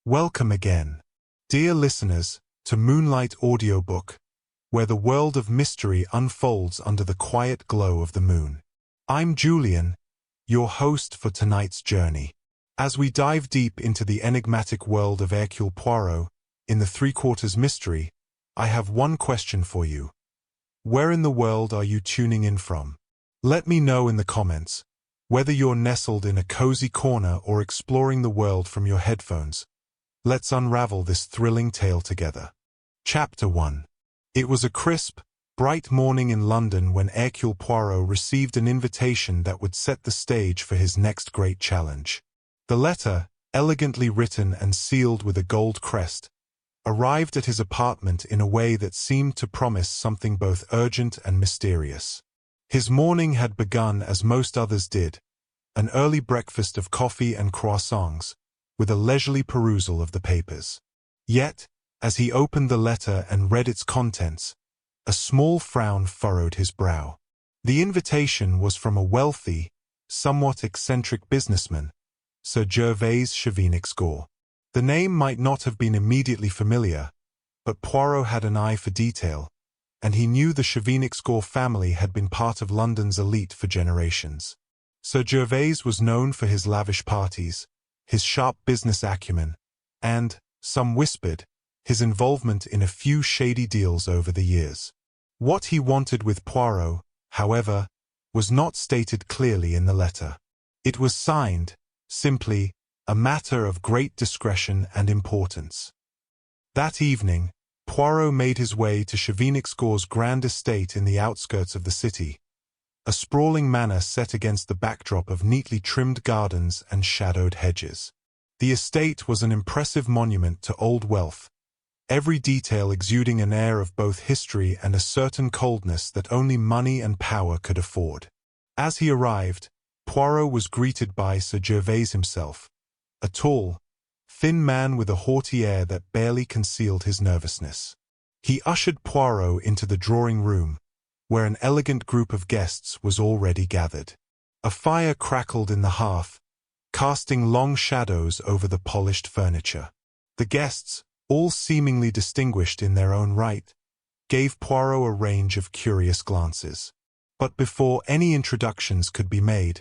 Welcome again, dear listeners, to Moonlight Audiobook, where the world of mystery unfolds under the quiet glow of the moon. I'm Julian, your host for tonight's journey. As we dive deep into the enigmatic world of Hercule Poirot in the Three-Quarters Mystery, I have one question for you. Where in the world are you tuning in from? Let me know in the comments, whether you're nestled in a cozy corner or exploring the world from your headphones. Let's unravel this thrilling tale together. Chapter 1. It was a crisp, bright morning in London when Hercule Poirot received an invitation that would set the stage for his next great challenge. The letter, elegantly written and sealed with a gold crest, arrived at his apartment in a way that seemed to promise something both urgent and mysterious. His morning had begun as most others did, an early breakfast of coffee and croissants, with a leisurely perusal of the papers. Yet, as he opened the letter and read its contents, a small frown furrowed his brow. The invitation was from a wealthy, somewhat eccentric businessman, Sir Gervais Chevenixgor. The name might not have been immediately familiar, but Poirot had an eye for detail, and he knew the Chevenixgor family had been part of London's elite for generations. Sir Gervais was known for his lavish parties, his sharp business acumen, and, some whispered, his involvement in a few shady deals over the years. What he wanted with Poirot, however, was not stated clearly in the letter. It was signed, simply, a matter of great discretion and importance. That evening, Poirot made his way to Chevenixgor's grand estate in the outskirts of the city, a sprawling manor set against the backdrop of neatly trimmed gardens and shadowed hedges. The estate was an impressive monument to old wealth, every detail exuding an air of both history and a certain coldness that only money and power could afford. As he arrived, Poirot was greeted by Sir Gervais himself, a tall, thin man with a haughty air that barely concealed his nervousness. He ushered Poirot into the drawing-room, where an elegant group of guests was already gathered. A fire crackled in the hearth, casting long shadows over the polished furniture. The guests, all seemingly distinguished in their own right, gave Poirot a range of curious glances. But before any introductions could be made,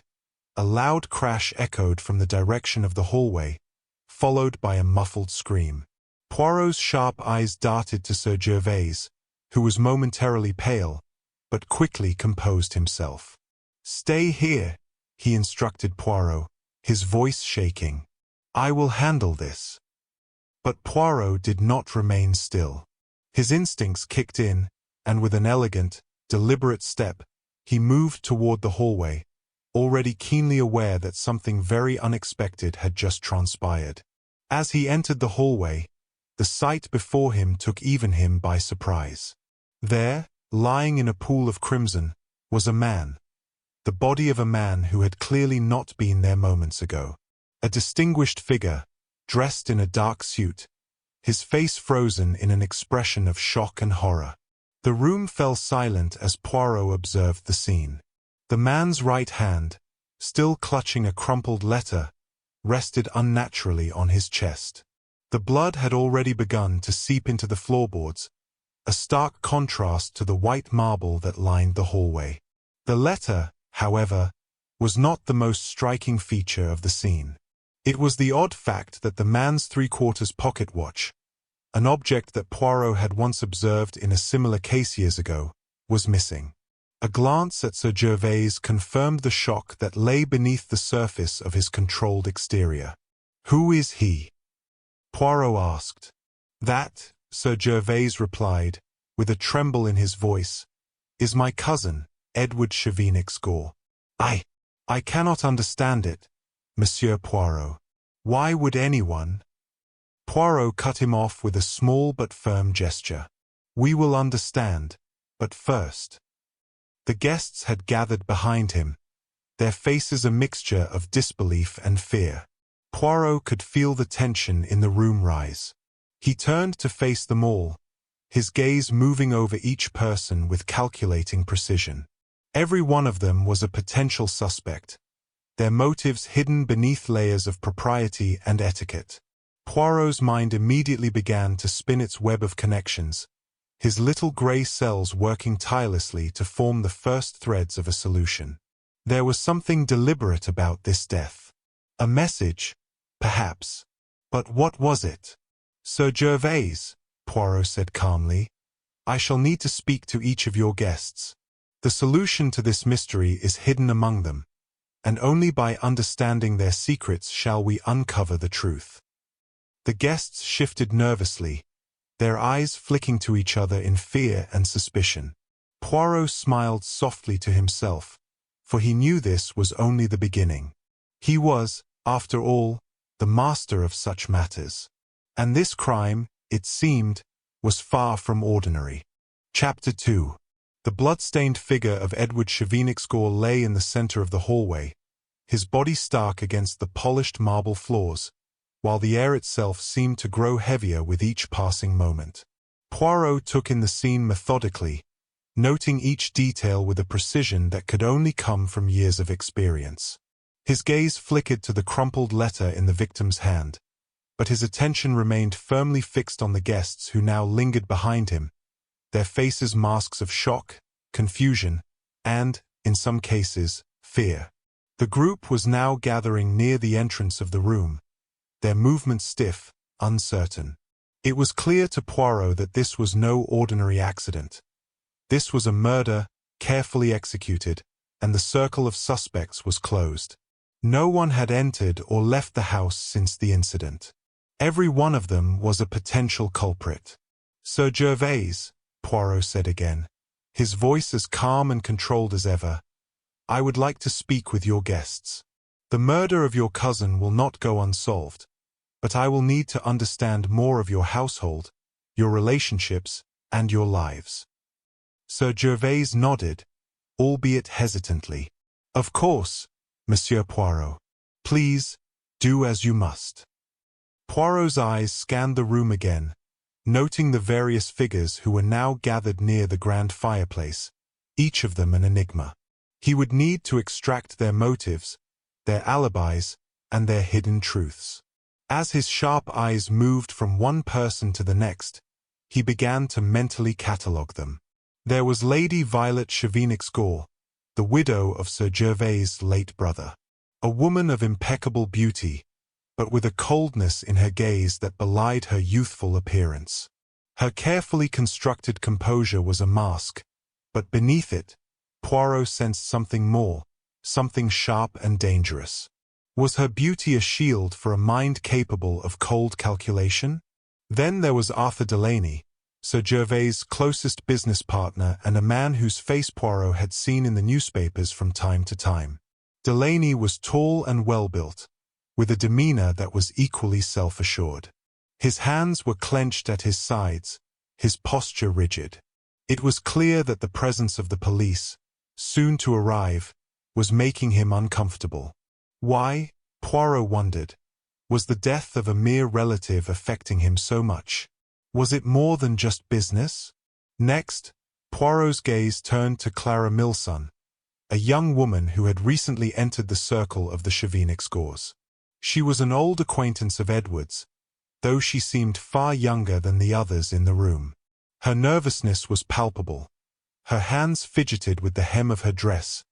a loud crash echoed from the direction of the hallway, followed by a muffled scream. Poirot's sharp eyes darted to Sir Gervais, who was momentarily pale, but quickly composed himself. "Stay here," he instructed Poirot, his voice shaking. "I will handle this." But Poirot did not remain still. His instincts kicked in, and with an elegant, deliberate step, he moved toward the hallway, already keenly aware that something very unexpected had just transpired. As he entered the hallway, the sight before him took even him by surprise. There, lying in a pool of crimson, was a man, the body of a man who had clearly not been there moments ago. A distinguished figure, dressed in a dark suit, his face frozen in an expression of shock and horror. The room fell silent as Poirot observed the scene. The man's right hand, still clutching a crumpled letter, rested unnaturally on his chest. The blood had already begun to seep into the floorboards, a stark contrast to the white marble that lined the hallway. The letter, however, was not the most striking feature of the scene. It was the odd fact that the man's three-quarters pocket watch, an object that Poirot had once observed in a similar case years ago, was missing. A glance at Sir Gervais confirmed the shock that lay beneath the surface of his controlled exterior. "Who is he?" Poirot asked. "That," Sir Gervais replied, with a tremble in his voice, "is my cousin, Edward Chevenixgor. I cannot understand it, Monsieur Poirot. Why would anyone—" Poirot cut him off with a small but firm gesture. "We will understand, but first—" The guests had gathered behind him, their faces a mixture of disbelief and fear. Poirot could feel the tension in the room rise. He turned to face them all, his gaze moving over each person with calculating precision. Every one of them was a potential suspect, their motives hidden beneath layers of propriety and etiquette. Poirot's mind immediately began to spin its web of connections, his little grey cells working tirelessly to form the first threads of a solution. There was something deliberate about this death. A message, perhaps. But what was it? "Sir Gervais," Poirot said calmly, "I shall need to speak to each of your guests. The solution to this mystery is hidden among them, and only by understanding their secrets shall we uncover the truth." The guests shifted nervously, their eyes flicking to each other in fear and suspicion. Poirot smiled softly to himself, for he knew this was only the beginning. He was, after all, the master of such matters. And this crime, it seemed, was far from ordinary. Chapter 2. The blood-stained figure of Edward Chevenixgore lay in the center of the hallway, his body stark against the polished marble floors, while the air itself seemed to grow heavier with each passing moment. Poirot took in the scene methodically, noting each detail with a precision that could only come from years of experience. His gaze flickered to the crumpled letter in the victim's hand, but his attention remained firmly fixed on the guests who now lingered behind him, their faces masks of shock, confusion, and, in some cases, fear. The group was now gathering near the entrance of the room, their movements stiff, uncertain. It was clear to Poirot that this was no ordinary accident. This was a murder, carefully executed, and the circle of suspects was closed. No one had entered or left the house since the incident. Every one of them was a potential culprit. "Sir Gervais," Poirot said again, his voice as calm and controlled as ever, "I would like to speak with your guests. The murder of your cousin will not go unsolved, but I will need to understand more of your household, your relationships, and your lives." Sir Gervais nodded, albeit hesitantly. "Of course, Monsieur Poirot. Please, do as you must." Poirot's eyes scanned the room again, noting the various figures who were now gathered near the grand fireplace, each of them an enigma. He would need to extract their motives, their alibis, and their hidden truths. As his sharp eyes moved from one person to the next, he began to mentally catalogue them. There was Lady Violet Chevenixgore, the widow of Sir Gervais' late brother. A woman of impeccable beauty, but with a coldness in her gaze that belied her youthful appearance. Her carefully constructed composure was a mask, but beneath it, Poirot sensed something more, something sharp and dangerous. Was her beauty a shield for a mind capable of cold calculation? Then there was Arthur Delaney, Sir Gervais' closest business partner and a man whose face Poirot had seen in the newspapers from time to time. Delaney was tall and well-built, with a demeanor that was equally self-assured. His hands were clenched at his sides, his posture rigid. It was clear that the presence of the police, soon to arrive, was making him uncomfortable. Why, Poirot wondered, was the death of a mere relative affecting him so much? Was it more than just business? Next, Poirot's gaze turned to Clara Milson, a young woman who had recently entered the circle of the Chevenixgores. She was an old acquaintance of Edward's, though she seemed far younger than the others in the room. Her nervousness was palpable. Her hands fidgeted with the hem of her dress,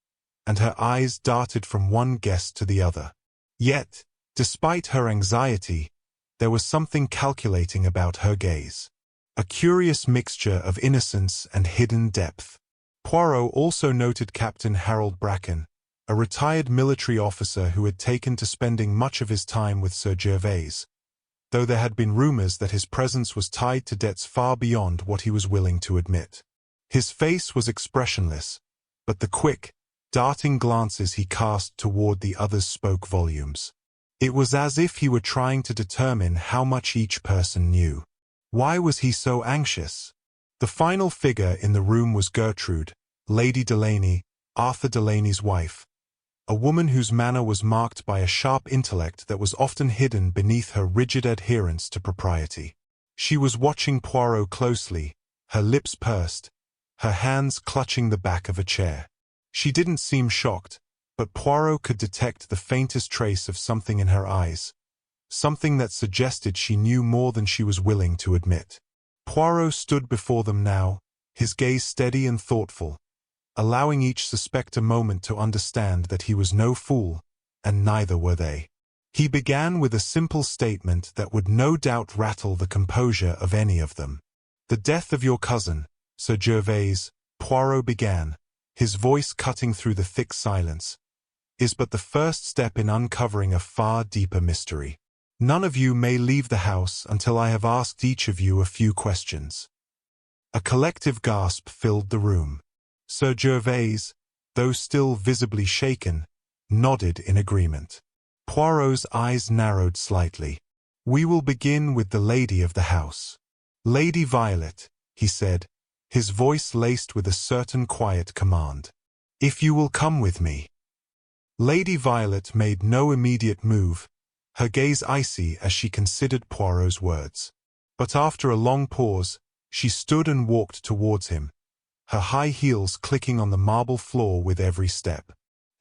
and her eyes darted from one guest to the other. Yet, despite her anxiety, there was something calculating about her gaze. A curious mixture of innocence and hidden depth. Poirot also noted Captain Harold Bracken, a retired military officer who had taken to spending much of his time with Sir Gervais, though there had been rumors that his presence was tied to debts far beyond what he was willing to admit. His face was expressionless, but the quick, darting glances he cast toward the others spoke volumes. It was as if he were trying to determine how much each person knew. Why was he so anxious? The final figure in the room was Gertrude, Lady Delaney, Arthur Delaney's wife, a woman whose manner was marked by a sharp intellect that was often hidden beneath her rigid adherence to propriety. She was watching Poirot closely, her lips pursed, her hands clutching the back of a chair. She didn't seem shocked, but Poirot could detect the faintest trace of something in her eyes, something that suggested she knew more than she was willing to admit. Poirot stood before them now, his gaze steady and thoughtful, allowing each suspect a moment to understand that he was no fool, and neither were they. He began with a simple statement that would no doubt rattle the composure of any of them. "The death of your cousin, Sir Gervais," Poirot began, his voice cutting through the thick silence, "is but the first step in uncovering a far deeper mystery. None of you may leave the house until I have asked each of you a few questions." A collective gasp filled the room. Sir Gervais, though still visibly shaken, nodded in agreement. Poirot's eyes narrowed slightly. "We will begin with the lady of the house. Lady Violet," he said, his voice laced with a certain quiet command. "If you will come with me." Lady Violet made no immediate move, her gaze icy as she considered Poirot's words. But after a long pause, she stood and walked towards him, her high heels clicking on the marble floor with every step.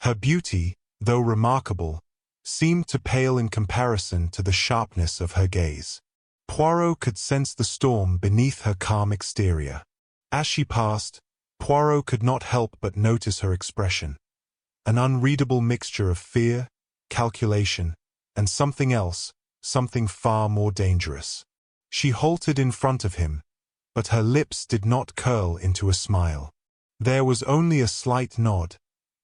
Her beauty, though remarkable, seemed to pale in comparison to the sharpness of her gaze. Poirot could sense the storm beneath her calm exterior. As she passed, Poirot could not help but notice her expression, an unreadable mixture of fear, calculation, and something else, something far more dangerous. She halted in front of him, but her lips did not curl into a smile. There was only a slight nod,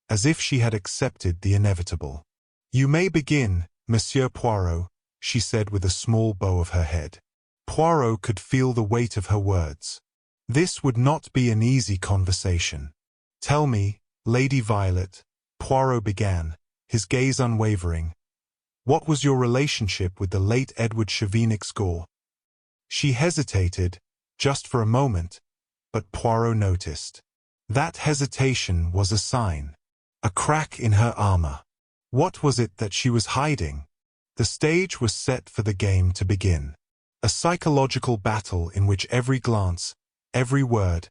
as if she had accepted the inevitable. "You may begin, Monsieur Poirot," she said with a small bow of her head. Poirot could feel the weight of her words. This would not be an easy conversation. "Tell me, Lady Violet," Poirot began, his gaze unwavering, "what was your relationship with the late Edward Chevenic-Score?" She hesitated, just for a moment, but Poirot noticed. That hesitation was a sign, a crack in her armor. What was it that she was hiding? The stage was set for the game to begin. A psychological battle in which every glance, every word,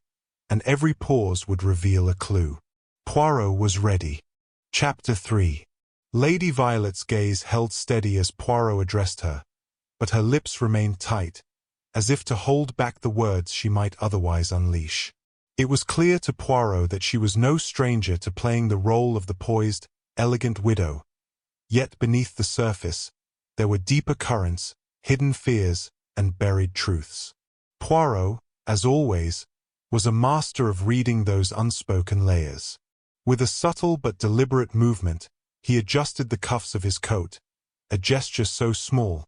and every pause would reveal a clue. Poirot was ready. Chapter 3. Lady Violet's gaze held steady as Poirot addressed her, but her lips remained tight, as if to hold back the words she might otherwise unleash. It was clear to Poirot that she was no stranger to playing the role of the poised, elegant widow, yet beneath the surface, there were deeper currents, hidden fears, and buried truths. Poirot, as always, was a master of reading those unspoken layers. With a subtle but deliberate movement, he adjusted the cuffs of his coat, a gesture so small,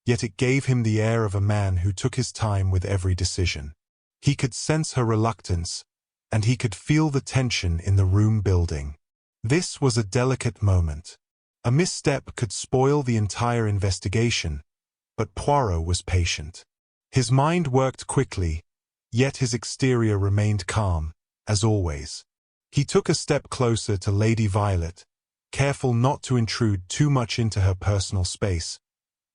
yet it gave him the air of a man who took his time with every decision. He could sense her reluctance, and he could feel the tension in the room building. This was a delicate moment. A misstep could spoil the entire investigation, but Poirot was patient. His mind worked quickly, yet his exterior remained calm, as always. He took a step closer to Lady Violet, careful not to intrude too much into her personal space,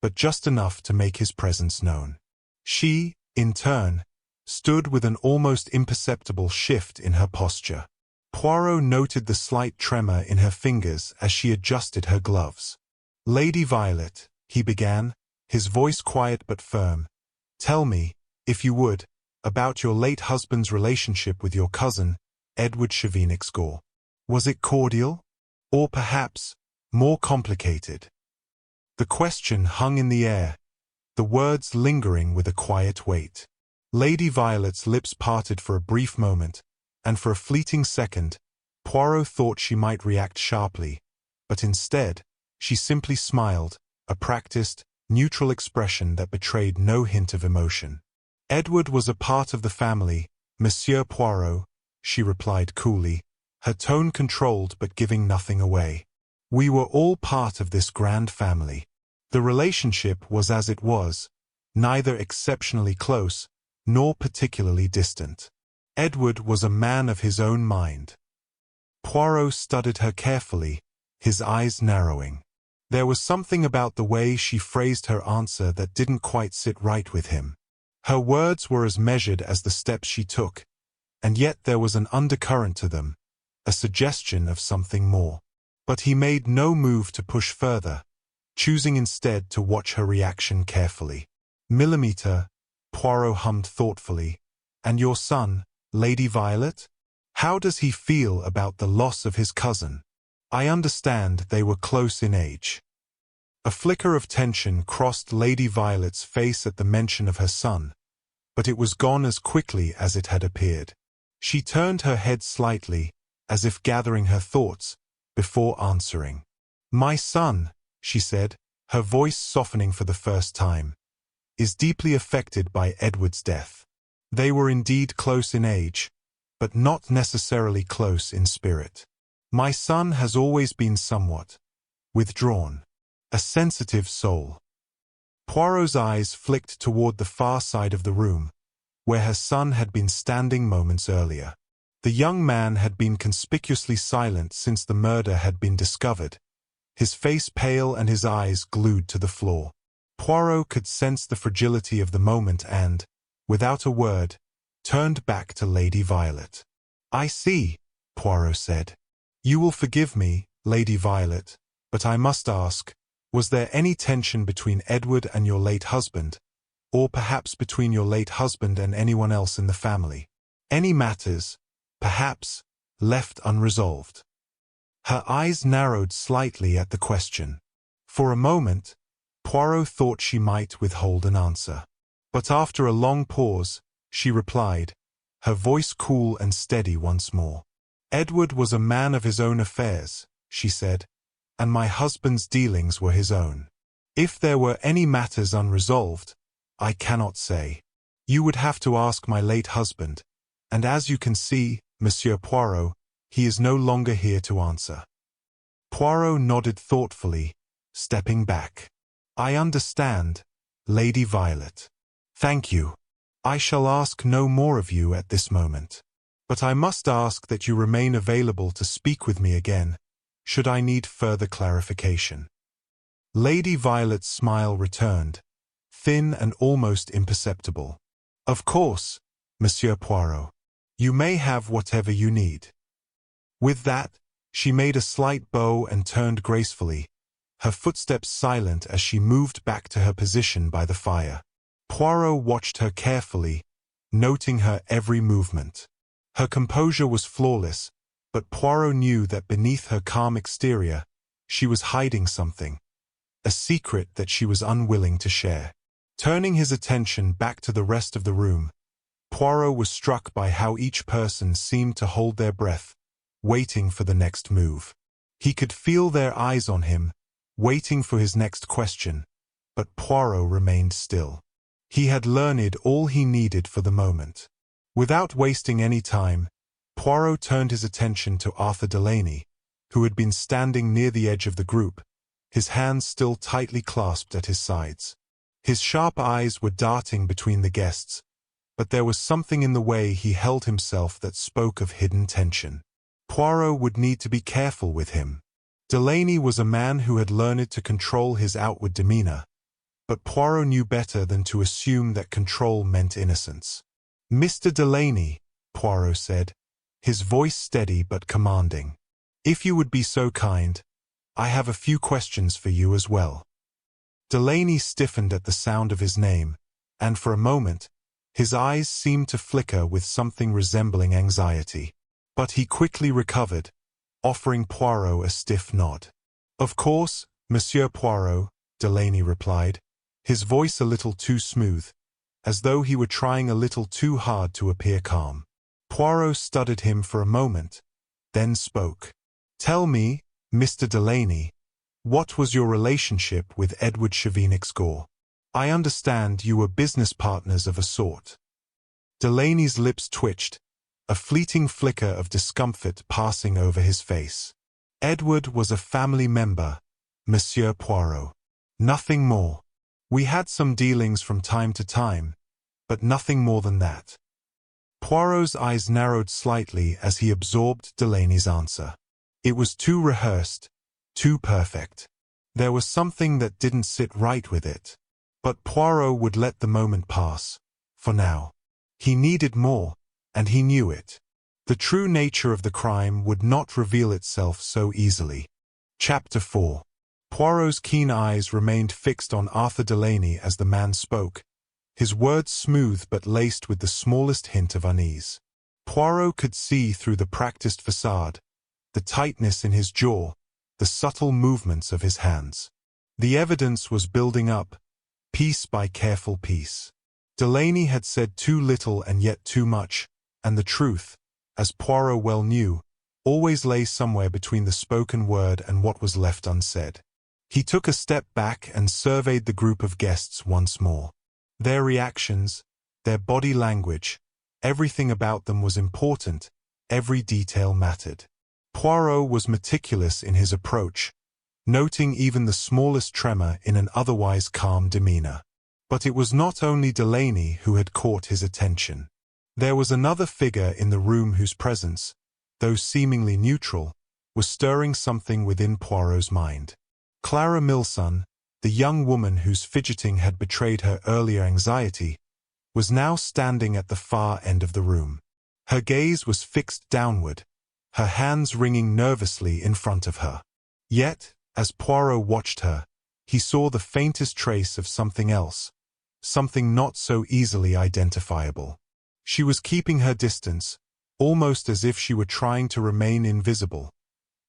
but just enough to make his presence known. She, in turn, stood with an almost imperceptible shift in her posture. Poirot noted the slight tremor in her fingers as she adjusted her gloves. "Lady Violet," he began, his voice quiet but firm, "tell me, if you would, about your late husband's relationship with your cousin, Edward Chevenic-Score. Was it cordial? Or perhaps, more complicated?" The question hung in the air, the words lingering with a quiet weight. Lady Violet's lips parted for a brief moment, and for a fleeting second, Poirot thought she might react sharply, but instead, she simply smiled, a practiced, neutral expression that betrayed no hint of emotion. "Edward was a part of the family, Monsieur Poirot," she replied coolly, her tone controlled but giving nothing away. "We were all part of this grand family. The relationship was as it was, neither exceptionally close, nor particularly distant. Edward was a man of his own mind." Poirot studied her carefully, his eyes narrowing. There was something about the way she phrased her answer that didn't quite sit right with him. Her words were as measured as the steps she took, and yet there was an undercurrent to them, a suggestion of something more. But he made no move to push further, choosing instead to watch her reaction carefully. Millimeter, Poirot hummed thoughtfully. And your son, Lady Violet? How does he feel about the loss of his cousin? I understand they were close in age. A flicker of tension crossed Lady Violet's face at the mention of her son, but it was gone as quickly as it had appeared. She turned her head slightly, as if gathering her thoughts, before answering. My son, she said, her voice softening for the first time, is deeply affected by Edward's death. They were indeed close in age, but not necessarily close in spirit. My son has always been somewhat withdrawn, a sensitive soul. Poirot's eyes flicked toward the far side of the room, where her son had been standing moments earlier. The young man had been conspicuously silent since the murder had been discovered, his face pale and his eyes glued to the floor. Poirot could sense the fragility of the moment and, without a word, turned back to Lady Violet. I see, Poirot said. You will forgive me, Lady Violet, but I must ask, was there any tension between Edward and your late husband, or perhaps between your late husband and anyone else in the family? Any matters, perhaps, left unresolved? Her eyes narrowed slightly at the question. For a moment, Poirot thought she might withhold an answer. But after a long pause, she replied, her voice cool and steady once more. Edward was a man of his own affairs, she said, and my husband's dealings were his own. If there were any matters unresolved, I cannot say. You would have to ask my late husband, and as you can see, Monsieur Poirot, he is no longer here to answer. Poirot nodded thoughtfully, stepping back. I understand, Lady Violet. Thank you. I shall ask no more of you at this moment. But I must ask that you remain available to speak with me again, should I need further clarification. Lady Violet's smile returned, thin and almost imperceptible. Of course, Monsieur Poirot. You may have whatever you need. With that, she made a slight bow and turned gracefully, her footsteps silent as she moved back to her position by the fire. Poirot watched her carefully, noting her every movement. Her composure was flawless, but Poirot knew that beneath her calm exterior, she was hiding something, a secret that she was unwilling to share. Turning his attention back to the rest of the room, Poirot was struck by how each person seemed to hold their breath, waiting for the next move. He could feel their eyes on him, waiting for his next question, but Poirot remained still. He had learned all he needed for the moment. Without wasting any time, Poirot turned his attention to Arthur Delaney, who had been standing near the edge of the group, his hands still tightly clasped at his sides. His sharp eyes were darting between the guests, but there was something in the way he held himself that spoke of hidden tension. Poirot would need to be careful with him. Delaney was a man who had learned to control his outward demeanor, but Poirot knew better than to assume that control meant innocence. Mr. Delaney, Poirot said, his voice steady but commanding. If you would be so kind, I have a few questions for you as well. Delaney stiffened at the sound of his name, and for a moment, his eyes seemed to flicker with something resembling anxiety. But he quickly recovered, offering Poirot a stiff nod. Of course, Monsieur Poirot, Delaney replied, his voice a little too smooth, as though he were trying a little too hard to appear calm. Poirot studied him for a moment, then spoke. Tell me, Mr. Delaney, what was your relationship with Edward Chevenix-Gore? I understand you were business partners of a sort. Delaney's lips twitched, a fleeting flicker of discomfort passing over his face. Edward was a family member, Monsieur Poirot. Nothing more. We had some dealings from time to time, but nothing more than that. Poirot's eyes narrowed slightly as he absorbed Delaney's answer. It was too rehearsed, too perfect. There was something that didn't sit right with it. But Poirot would let the moment pass, for now. He needed more, and he knew it. The true nature of the crime would not reveal itself so easily. Chapter 4. Poirot's keen eyes remained fixed on Arthur Delaney as the man spoke, his words smooth but laced with the smallest hint of unease. Poirot could see through the practiced facade, the tightness in his jaw, the subtle movements of his hands. The evidence was building up, piece by careful piece. Delaney had said too little and yet too much, and the truth, as Poirot well knew, always lay somewhere between the spoken word and what was left unsaid. He took a step back and surveyed the group of guests once more. Their reactions, their body language, everything about them was important, every detail mattered. Poirot was meticulous in his approach, noting even the smallest tremor in an otherwise calm demeanor. But it was not only Delaney who had caught his attention. There was another figure in the room whose presence, though seemingly neutral, was stirring something within Poirot's mind. Clara Milson, the young woman whose fidgeting had betrayed her earlier anxiety, was now standing at the far end of the room. Her gaze was fixed downward, her hands wringing nervously in front of her. Yet, as Poirot watched her, he saw the faintest trace of something else, something not so easily identifiable. She was keeping her distance, almost as if she were trying to remain invisible,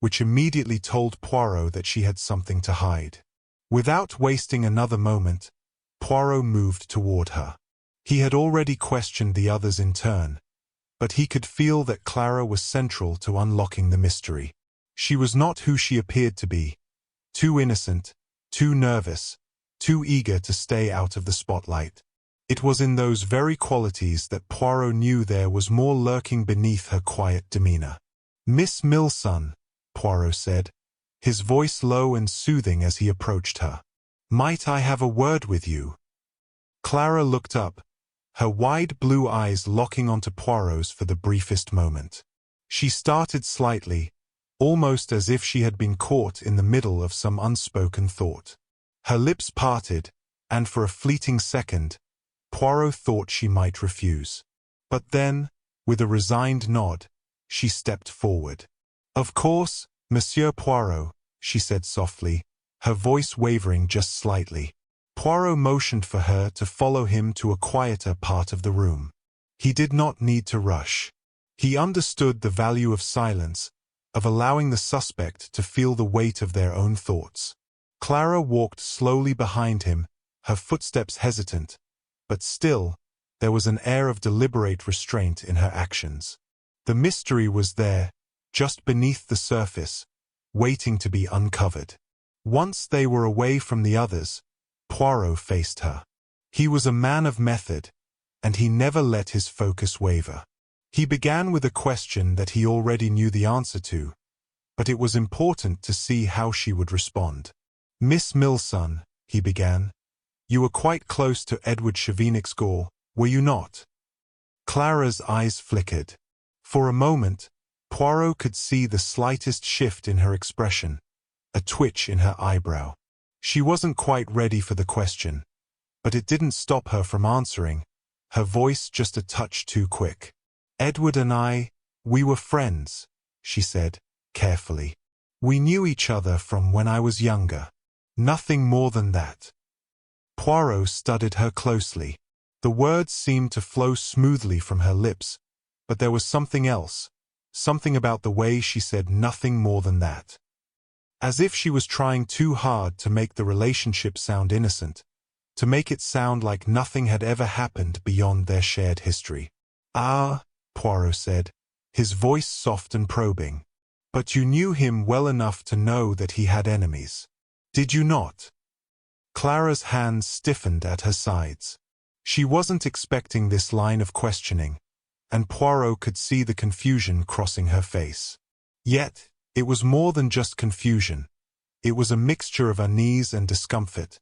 which immediately told Poirot that she had something to hide. Without wasting another moment, Poirot moved toward her. He had already questioned the others in turn, but he could feel that Clara was central to unlocking the mystery. She was not who she appeared to be, too innocent, too nervous, too eager to stay out of the spotlight. It was in those very qualities that Poirot knew there was more lurking beneath her quiet demeanor. "Miss Milson," Poirot said, his voice low and soothing as he approached her. "Might I have a word with you?" Clara looked up, her wide blue eyes locking onto Poirot's for the briefest moment. She started slightly, almost as if she had been caught in the middle of some unspoken thought. Her lips parted, and for a fleeting second, Poirot thought she might refuse. But then, with a resigned nod, she stepped forward. "Of course, Monsieur Poirot," she said softly, her voice wavering just slightly. Poirot motioned for her to follow him to a quieter part of the room. He did not need to rush. He understood the value of silence, of allowing the suspect to feel the weight of their own thoughts. Clara walked slowly behind him, her footsteps hesitant, but still, there was an air of deliberate restraint in her actions. The mystery was there, just beneath the surface, waiting to be uncovered. Once they were away from the others, Poirot faced her. He was a man of method, and he never let his focus waver. He began with a question that he already knew the answer to, but it was important to see how she would respond. "Miss Milson," he began, "you were quite close to Edward Chevenix's gore, were you not?" Clara's eyes flickered. For a moment, Poirot could see the slightest shift in her expression, a twitch in her eyebrow. She wasn't quite ready for the question, but it didn't stop her from answering, her voice just a touch too quick. "Edward and I, we were friends," she said, carefully. "We knew each other from when I was younger. Nothing more than that." Poirot studied her closely. The words seemed to flow smoothly from her lips, but there was something else, something about the way she said nothing more than that. As if she was trying too hard to make the relationship sound innocent, to make it sound like nothing had ever happened beyond their shared history. "Ah," Poirot said, his voice soft and probing. "But you knew him well enough to know that he had enemies. Did you not?" Clara's hands stiffened at her sides. She wasn't expecting this line of questioning, and Poirot could see the confusion crossing her face. Yet, it was more than just confusion. It was a mixture of unease and discomfort,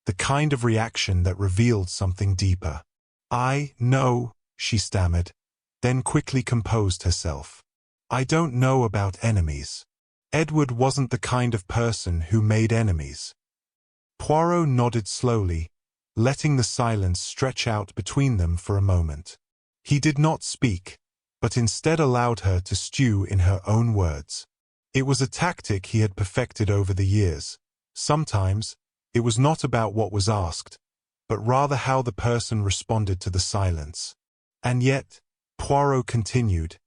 the kind of reaction that revealed something deeper. "I know," she stammered, then quickly composed herself. "I don't know about enemies. Edward wasn't the kind of person who made enemies." Poirot nodded slowly, letting the silence stretch out between them for a moment. He did not speak, but instead allowed her to stew in her own words. It was a tactic he had perfected over the years, Sometimes, it was not about what was asked, but rather how the person responded to the silence. And yet, Poirot continued,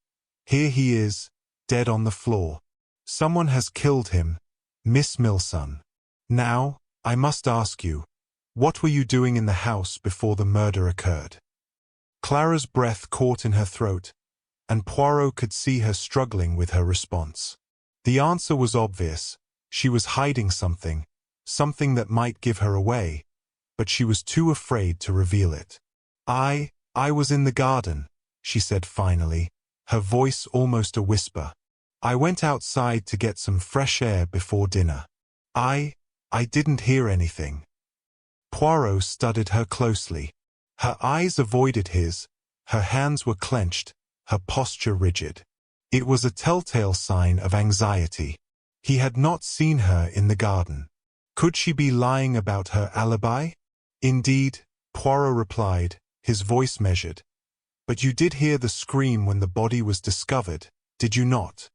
"Here he is, dead on the floor. Someone has killed him, Miss Milson. Now, I must ask you, what were you doing in the house before the murder occurred?" Clara's breath caught in her throat, and Poirot could see her struggling with her response. The answer was obvious. She was hiding something, something that might give her away, but she was too afraid to reveal it. I was in the garden," she said finally, her voice almost a whisper. "I went outside to get some fresh air before dinner. I didn't hear anything." Poirot studied her closely. Her eyes avoided his, her hands were clenched, her posture rigid. It was a telltale sign of anxiety. He had not seen her in the garden. Could she be lying about her alibi? "Indeed," Poirot replied, his voice measured. "But you did hear the scream when the body was discovered, did you not?"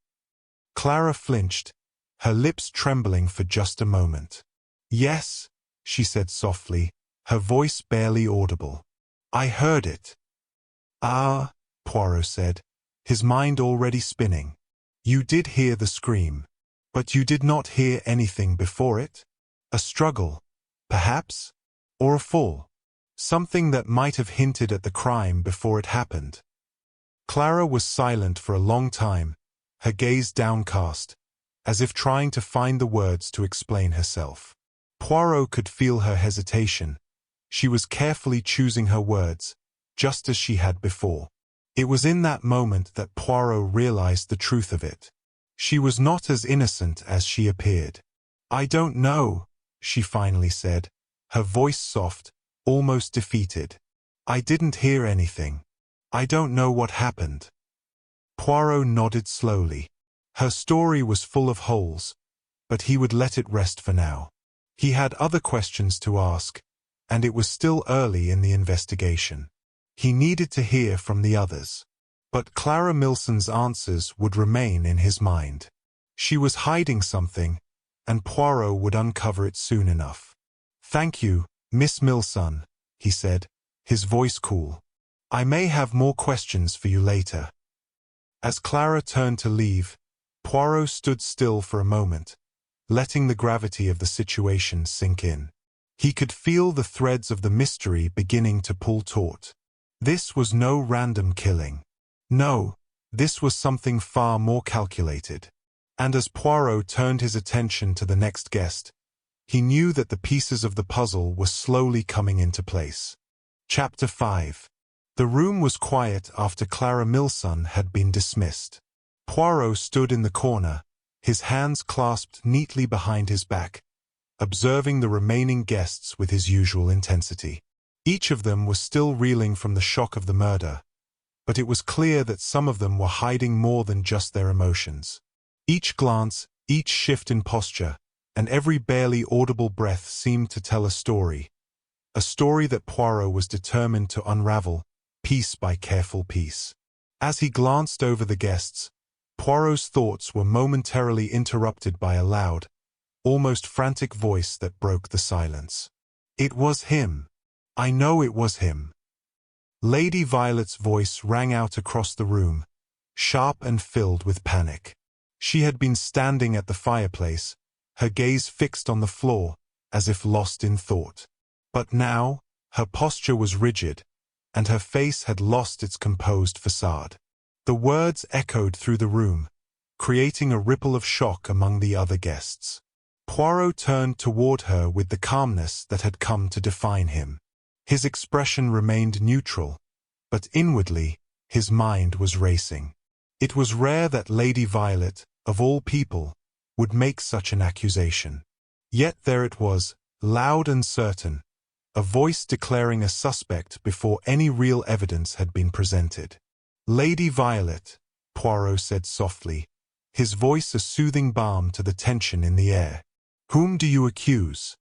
Clara flinched, her lips trembling for just a moment. "Yes," she said softly, her voice barely audible. "I heard it." "Ah," Poirot said, his mind already spinning. "You did hear the scream. But you did not hear anything before it? A struggle, perhaps? Or a fall? Something that might have hinted at the crime before it happened?" Clara was silent for a long time, her gaze downcast, as if trying to find the words to explain herself. Poirot could feel her hesitation. She was carefully choosing her words, just as she had before. It was in that moment that Poirot realized the truth of it. She was not as innocent as she appeared. "I don't know," she finally said, her voice soft, almost defeated. "I didn't hear anything. I don't know what happened." Poirot nodded slowly. Her story was full of holes, but he would let it rest for now. He had other questions to ask, and it was still early in the investigation. He needed to hear from the others. But Clara Milson's answers would remain in his mind. She was hiding something, and Poirot would uncover it soon enough. "Thank you, Miss Milson," he said, his voice cool. "I may have more questions for you later." As Clara turned to leave, Poirot stood still for a moment, letting the gravity of the situation sink in. He could feel the threads of the mystery beginning to pull taut. This was no random killing. No, this was something far more calculated. And as Poirot turned his attention to the next guest, he knew that the pieces of the puzzle were slowly coming into place. Chapter 5. The room was quiet after Clara Milson had been dismissed. Poirot stood in the corner, his hands clasped neatly behind his back, observing the remaining guests with his usual intensity. Each of them was still reeling from the shock of the murder, but it was clear that some of them were hiding more than just their emotions. Each glance, each shift in posture, and every barely audible breath seemed to tell a story that Poirot was determined to unravel, piece by careful piece. As he glanced over the guests, Poirot's thoughts were momentarily interrupted by a loud, almost frantic voice that broke the silence. "It was him. I know it was him." Lady Violet's voice rang out across the room, sharp and filled with panic. She had been standing at the fireplace, her gaze fixed on the floor, as if lost in thought. But now, her posture was rigid, and her face had lost its composed facade. The words echoed through the room, creating a ripple of shock among the other guests. Poirot turned toward her with the calmness that had come to define him. His expression remained neutral, but inwardly, his mind was racing. It was rare that Lady Violet, of all people, would make such an accusation. Yet there it was, loud and certain, a voice declaring a suspect before any real evidence had been presented. "Lady Violet," Poirot said softly, his voice a soothing balm to the tension in the air. "Whom do you accuse?"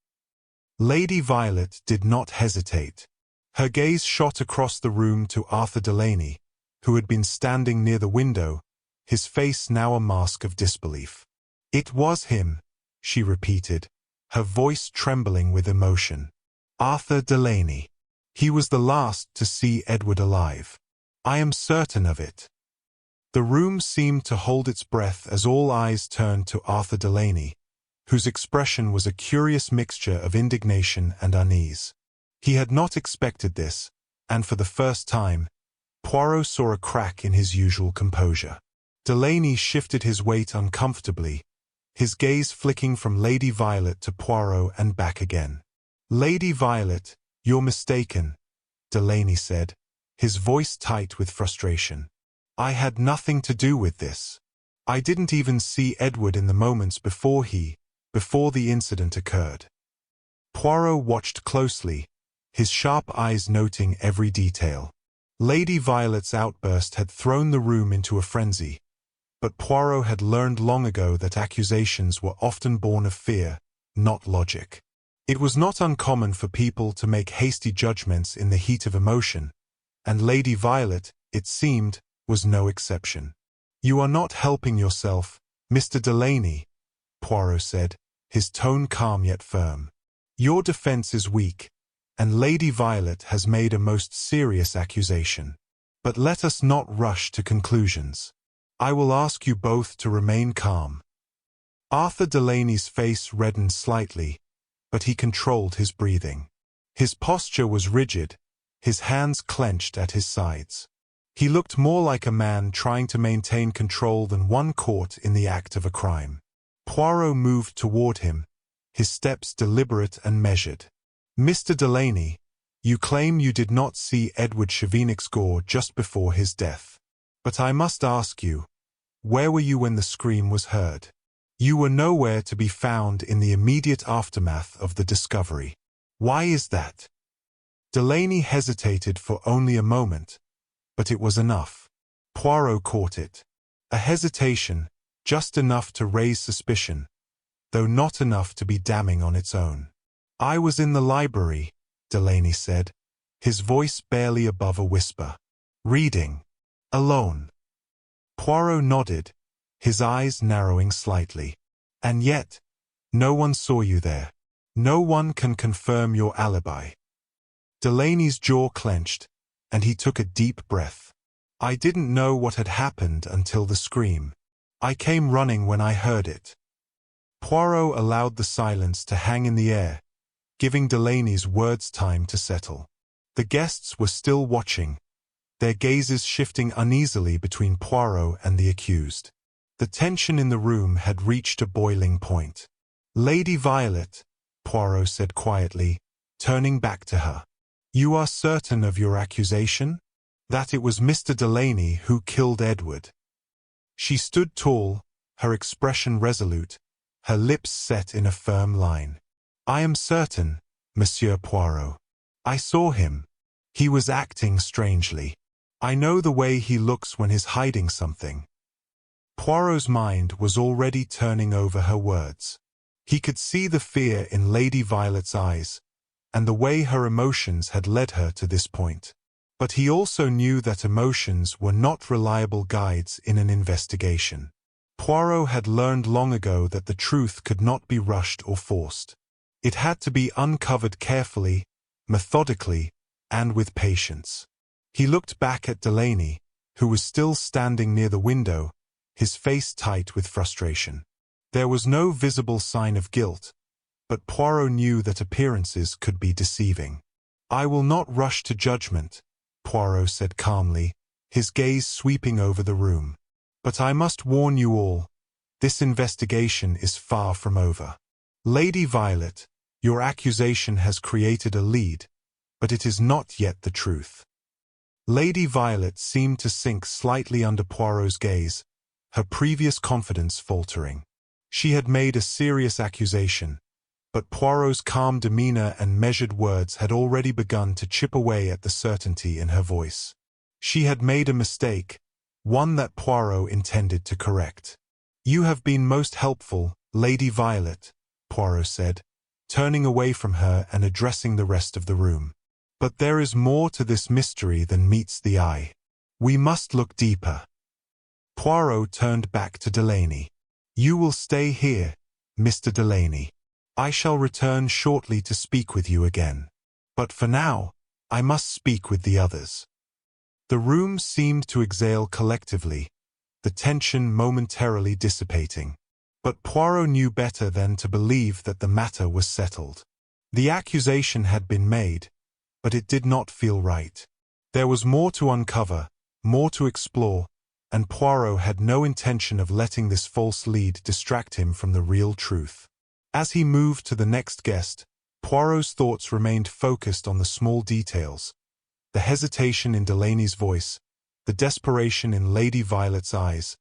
Lady Violet did not hesitate. Her gaze shot across the room to Arthur Delaney, who had been standing near the window, his face now a mask of disbelief. "It was him," she repeated, her voice trembling with emotion. "Arthur Delaney. He was the last to see Edward alive. I am certain of it." The room seemed to hold its breath as all eyes turned to Arthur Delaney, whose expression was a curious mixture of indignation and unease. He had not expected this, and for the first time, Poirot saw a crack in his usual composure. Delaney shifted his weight uncomfortably, his gaze flicking from Lady Violet to Poirot and back again. "Lady Violet, you're mistaken," Delaney said, his voice tight with frustration. "I had nothing to do with this. I didn't even see Edward in the moments before the incident occurred." Poirot watched closely, his sharp eyes noting every detail. Lady Violet's outburst had thrown the room into a frenzy, but Poirot had learned long ago that accusations were often born of fear, not logic. It was not uncommon for people to make hasty judgments in the heat of emotion, and Lady Violet, it seemed, was no exception. "You are not helping yourself, Mr. Delaney," Poirot said, his tone calm yet firm. "Your defense is weak, and Lady Violet has made a most serious accusation. But let us not rush to conclusions. I will ask you both to remain calm." Arthur Delaney's face reddened slightly, but he controlled his breathing. His posture was rigid, his hands clenched at his sides. He looked more like a man trying to maintain control than one caught in the act of a crime. Poirot moved toward him, his steps deliberate and measured. "Mr. Delaney, you claim you did not see Edward Chevenix's gore just before his death. But I must ask you, where were you when the scream was heard? You were nowhere to be found in the immediate aftermath of the discovery. Why is that?" Delaney hesitated for only a moment, but it was enough. Poirot caught it. A hesitation, just enough to raise suspicion, though not enough to be damning on its own. "I was in the library," Delaney said, his voice barely above a whisper. "Reading. Alone." Poirot nodded, his eyes narrowing slightly. "And yet, no one saw you there. No one can confirm your alibi." Delaney's jaw clenched, and he took a deep breath. "I didn't know what had happened until the scream. I came running when I heard it." Poirot allowed the silence to hang in the air, giving Delaney's words time to settle. The guests were still watching, their gazes shifting uneasily between Poirot and the accused. The tension in the room had reached a boiling point. "Lady Violet," Poirot said quietly, turning back to her. "You are certain of your accusation? That it was Mr. Delaney who killed Edward?" She stood tall, her expression resolute, her lips set in a firm line. "I am certain, Monsieur Poirot. I saw him. He was acting strangely. I know the way he looks when he's hiding something." Poirot's mind was already turning over her words. He could see the fear in Lady Violet's eyes, and the way her emotions had led her to this point. But he also knew that emotions were not reliable guides in an investigation. Poirot had learned long ago that the truth could not be rushed or forced. It had to be uncovered carefully, methodically, and with patience. He looked back at Delaney, who was still standing near the window, his face tight with frustration. There was no visible sign of guilt, but Poirot knew that appearances could be deceiving. "I will not rush to judgment," Poirot said calmly, his gaze sweeping over the room. "But I must warn you all, this investigation is far from over. Lady Violet, your accusation has created a lead, but it is not yet the truth." Lady Violet seemed to sink slightly under Poirot's gaze, her previous confidence faltering. She had made a serious accusation, but Poirot's calm demeanor and measured words had already begun to chip away at the certainty in her voice. She had made a mistake, one that Poirot intended to correct. "You have been most helpful, Lady Violet," Poirot said, turning away from her and addressing the rest of the room. "But there is more to this mystery than meets the eye. We must look deeper." Poirot turned back to Delaney. "You will stay here, Mr. Delaney. I shall return shortly to speak with you again. But for now, I must speak with the others." The room seemed to exhale collectively, the tension momentarily dissipating. But Poirot knew better than to believe that the matter was settled. The accusation had been made, but it did not feel right. There was more to uncover, more to explore, and Poirot had no intention of letting this false lead distract him from the real truth. As he moved to the next guest, Poirot's thoughts remained focused on the small details, the hesitation in Delaney's voice, the desperation in Lady Violet's eyes,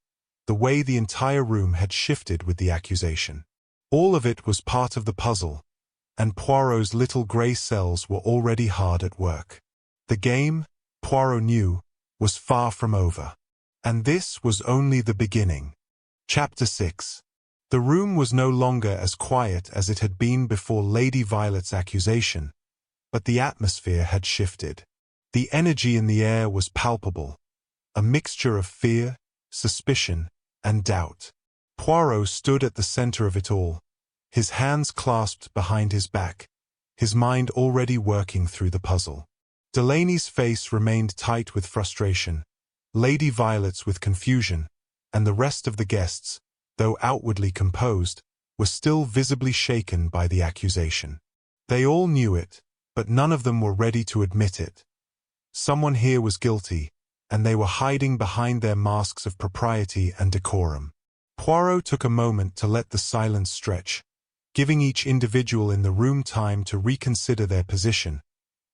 the way the entire room had shifted with the accusation. All of it was part of the puzzle, and Poirot's little grey cells were already hard at work. The game, Poirot knew, was far from over. And this was only the beginning. Chapter 6. The room was no longer as quiet as it had been before Lady Violet's accusation, but the atmosphere had shifted. The energy in the air was palpable, a mixture of fear, suspicion, and doubt. Poirot stood at the center of it all, his hands clasped behind his back, his mind already working through the puzzle. Delaney's face remained tight with frustration, Lady Violet's with confusion, and the rest of the guests, though outwardly composed, were still visibly shaken by the accusation. They all knew it, but none of them were ready to admit it. Someone here was guilty, and they were hiding behind their masks of propriety and decorum. Poirot took a moment to let the silence stretch, giving each individual in the room time to reconsider their position,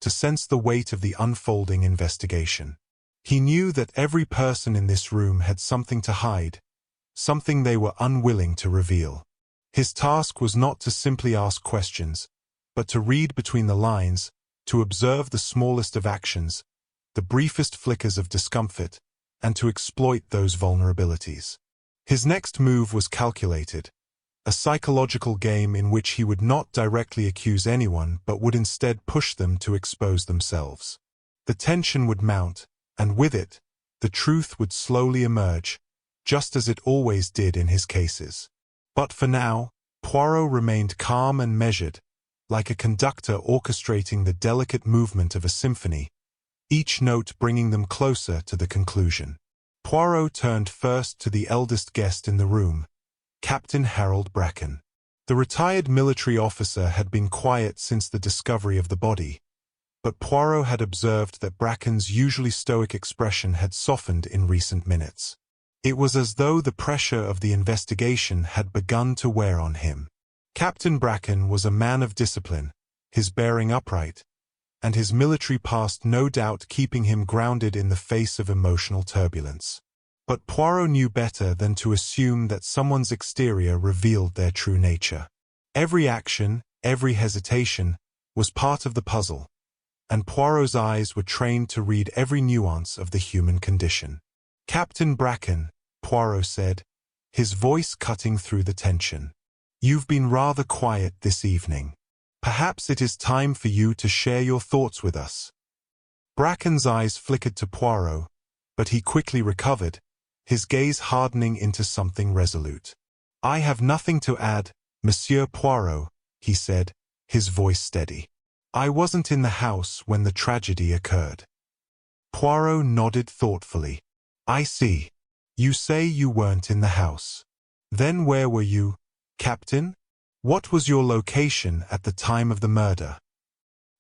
to sense the weight of the unfolding investigation. He knew that every person in this room had something to hide, something they were unwilling to reveal. His task was not to simply ask questions, but to read between the lines, to observe the smallest of actions, the briefest flickers of discomfort, and to exploit those vulnerabilities. His next move was calculated, a psychological game in which he would not directly accuse anyone but would instead push them to expose themselves. The tension would mount, and with it, the truth would slowly emerge, just as it always did in his cases. But for now, Poirot remained calm and measured, like a conductor orchestrating the delicate movement of a symphony, each note bringing them closer to the conclusion. Poirot turned first to the eldest guest in the room, Captain Harold Bracken. The retired military officer had been quiet since the discovery of the body, but Poirot had observed that Bracken's usually stoic expression had softened in recent minutes. It was as though the pressure of the investigation had begun to wear on him. Captain Bracken was a man of discipline, his bearing upright, and his military past no doubt keeping him grounded in the face of emotional turbulence. But Poirot knew better than to assume that someone's exterior revealed their true nature. Every action, every hesitation, was part of the puzzle, and Poirot's eyes were trained to read every nuance of the human condition. "Captain Bracken," Poirot said, his voice cutting through the tension. "You've been rather quiet this evening. Perhaps it is time for you to share your thoughts with us." Bracken's eyes flickered to Poirot, but he quickly recovered, his gaze hardening into something resolute. "I have nothing to add, Monsieur Poirot," he said, his voice steady. "I wasn't in the house when the tragedy occurred." Poirot nodded thoughtfully. "I see. You say you weren't in the house. Then where were you, Captain? What was your location at the time of the murder?"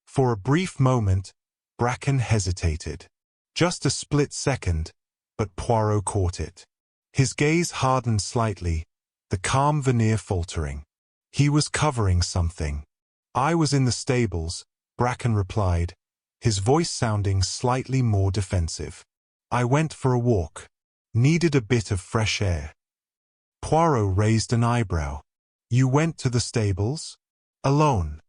For a brief moment, Bracken hesitated. Just a split second, but Poirot caught it. His gaze hardened slightly, the calm veneer faltering. He was covering something. "I was in the stables," Bracken replied, his voice sounding slightly more defensive. "I went for a walk. Needed a bit of fresh air." Poirot raised an eyebrow. "You went to the stables? Alone?"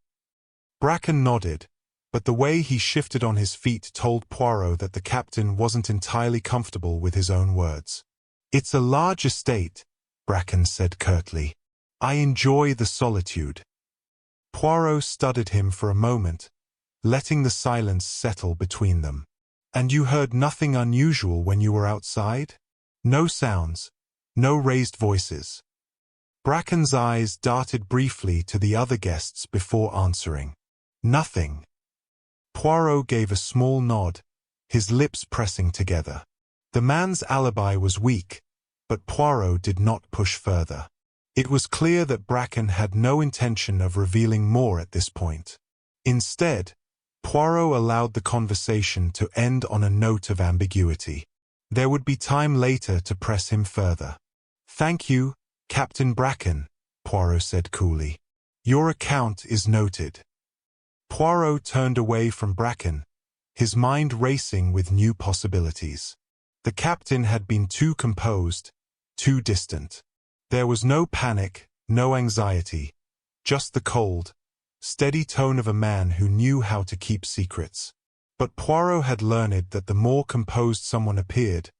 Bracken nodded, but the way he shifted on his feet told Poirot that the captain wasn't entirely comfortable with his own words. "It's a large estate," Bracken said curtly. "I enjoy the solitude." Poirot studied him for a moment, letting the silence settle between them. "And you heard nothing unusual when you were outside? No sounds, no raised voices?" Bracken's eyes darted briefly to the other guests before answering. Nothing. Poirot gave a small nod, his lips pressing together. The man's alibi was weak, but Poirot did not push further. It was clear that Bracken had no intention of revealing more at this point. Instead, Poirot allowed the conversation to end on a note of ambiguity. There would be time later to press him further. "Thank you, Captain Bracken," Poirot said coolly. "Your account is noted." Poirot turned away from Bracken, his mind racing with new possibilities. The captain had been too composed, too distant. There was no panic, no anxiety, just the cold, steady tone of a man who knew how to keep secrets. But Poirot had learned that the more composed someone appeared,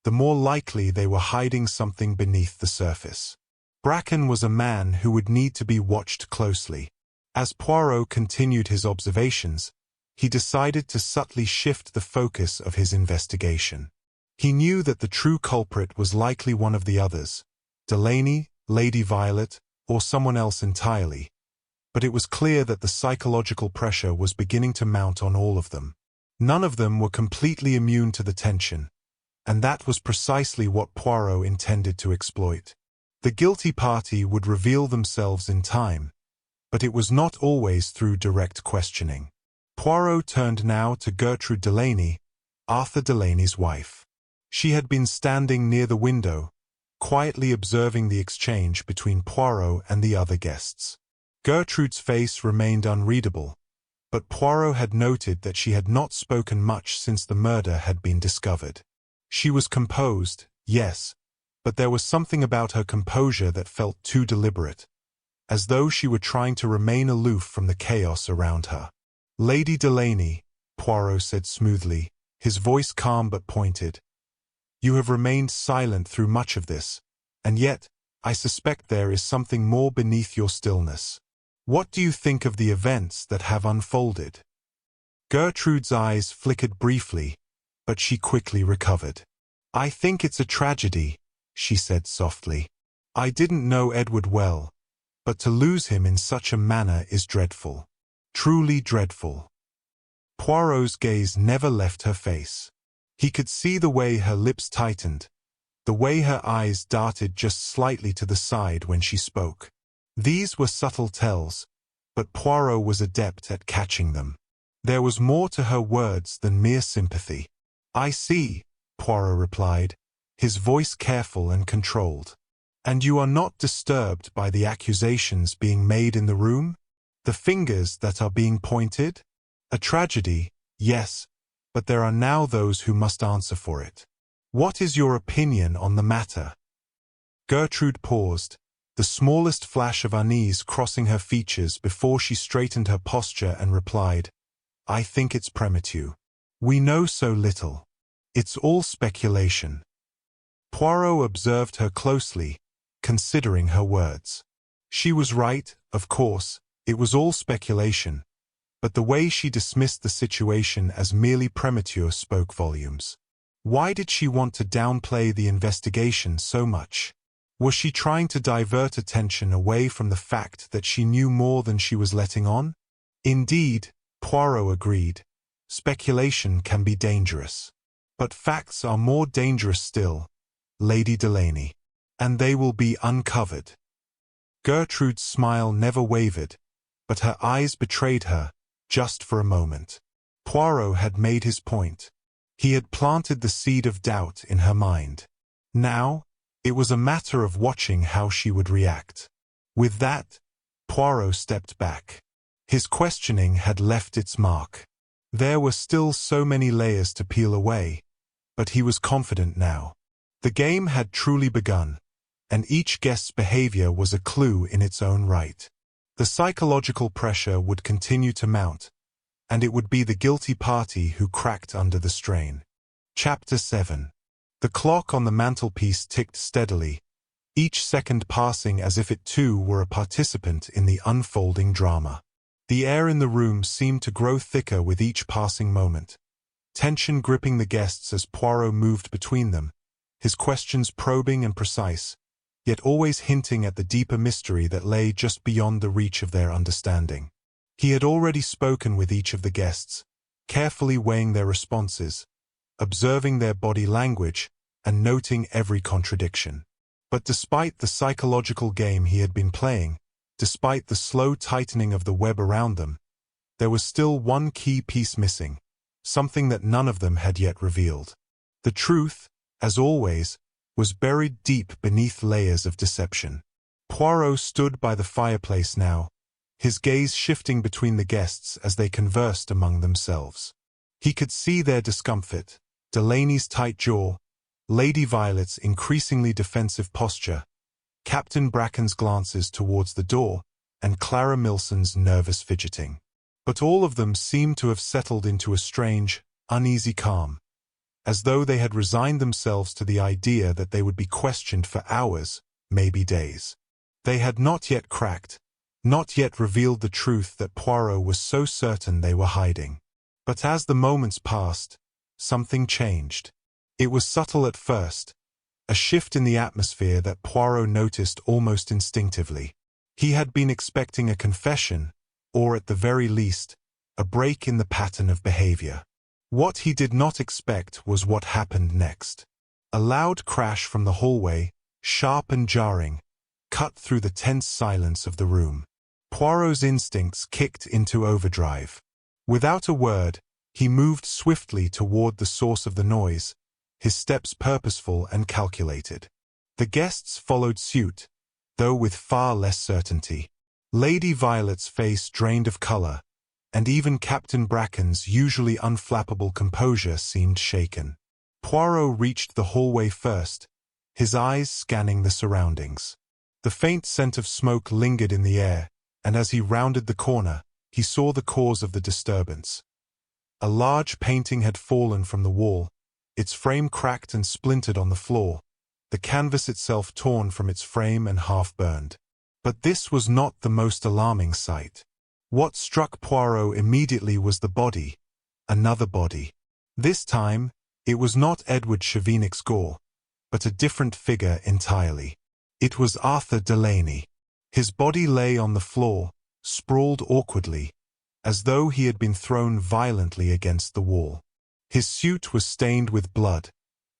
the more likely they were hiding something beneath the surface. Bracken was a man who would need to be watched closely. As Poirot continued his observations, he decided to subtly shift the focus of his investigation. He knew that the true culprit was likely one of the others, Delaney, Lady Violet, or someone else entirely, but it was clear that the psychological pressure was beginning to mount on all of them. None of them were completely immune to the tension, and that was precisely what Poirot intended to exploit. The guilty party would reveal themselves in time, but it was not always through direct questioning. Poirot turned now to Gertrude Delaney, Arthur Delaney's wife. She had been standing near the window, quietly observing the exchange between Poirot and the other guests. Gertrude's face remained unreadable, but Poirot had noted that she had not spoken much since the murder had been discovered. She was composed, yes, but there was something about her composure that felt too deliberate, as though she were trying to remain aloof from the chaos around her. "Lady Delaney," Poirot said smoothly, his voice calm but pointed, "you have remained silent through much of this, and yet, I suspect there is something more beneath your stillness. What do you think of the events that have unfolded?" Gertrude's eyes flickered briefly, but she quickly recovered. "I think it's a tragedy," she said softly. "I didn't know Edward well, but to lose him in such a manner is dreadful. Truly dreadful." Poirot's gaze never left her face. He could see the way her lips tightened, the way her eyes darted just slightly to the side when she spoke. These were subtle tells, but Poirot was adept at catching them. There was more to her words than mere sympathy. "I see," Poirot replied, his voice careful and controlled. "And you are not disturbed by the accusations being made in the room? The fingers that are being pointed? A tragedy, yes, but there are now those who must answer for it. What is your opinion on the matter?" Gertrude paused, the smallest flash of unease crossing her features before she straightened her posture and replied, "I think it's premature. We know so little. It's all speculation." Poirot observed her closely, considering her words. She was right, of course, it was all speculation, but the way she dismissed the situation as merely premature spoke volumes. Why did she want to downplay the investigation so much? Was she trying to divert attention away from the fact that she knew more than she was letting on? Indeed, Poirot agreed, speculation can be dangerous. But facts are more dangerous still, Lady Delaney. And they will be uncovered. Gertrude's smile never wavered, but her eyes betrayed her, just for a moment. Poirot had made his point. He had planted the seed of doubt in her mind. Now, it was a matter of watching how she would react. With that, Poirot stepped back. His questioning had left its mark. There were still so many layers to peel away, but he was confident now. The game had truly begun, and each guest's behavior was a clue in its own right. The psychological pressure would continue to mount, and it would be the guilty party who cracked under the strain. Chapter 7. The clock on the mantelpiece ticked steadily, each second passing as if it too were a participant in the unfolding drama. The air in the room seemed to grow thicker with each passing moment, tension gripping the guests as Poirot moved between them, his questions probing and precise, yet always hinting at the deeper mystery that lay just beyond the reach of their understanding. He had already spoken with each of the guests, carefully weighing their responses, observing their body language, and noting every contradiction. But despite the psychological game he had been playing, despite the slow tightening of the web around them, there was still one key piece missing, something that none of them had yet revealed. The truth, as always, was buried deep beneath layers of deception. Poirot stood by the fireplace now, his gaze shifting between the guests as they conversed among themselves. He could see their discomfort, Delaney's tight jaw, Lady Violet's increasingly defensive posture, Captain Bracken's glances towards the door, and Clara Milson's nervous fidgeting. But all of them seemed to have settled into a strange, uneasy calm, as though they had resigned themselves to the idea that they would be questioned for hours, maybe days. They had not yet cracked, not yet revealed the truth that Poirot was so certain they were hiding. But as the moments passed, something changed. It was subtle at first, a shift in the atmosphere that Poirot noticed almost instinctively. He had been expecting a confession, or at the very least, a break in the pattern of behavior. What he did not expect was what happened next. A loud crash from the hallway, sharp and jarring, cut through the tense silence of the room. Poirot's instincts kicked into overdrive. Without a word, he moved swiftly toward the source of the noise, his steps purposeful and calculated. The guests followed suit, though with far less certainty. Lady Violet's face drained of color, and even Captain Bracken's usually unflappable composure seemed shaken. Poirot reached the hallway first, his eyes scanning the surroundings. The faint scent of smoke lingered in the air, and as he rounded the corner, he saw the cause of the disturbance. A large painting had fallen from the wall, its frame cracked and splintered on the floor, the canvas itself torn from its frame and half-burned. But this was not the most alarming sight. What struck Poirot immediately was the body, another body. This time, it was not Edward Chevenix's gore, but a different figure entirely. It was Arthur Delaney. His body lay on the floor, sprawled awkwardly, as though he had been thrown violently against the wall. His suit was stained with blood,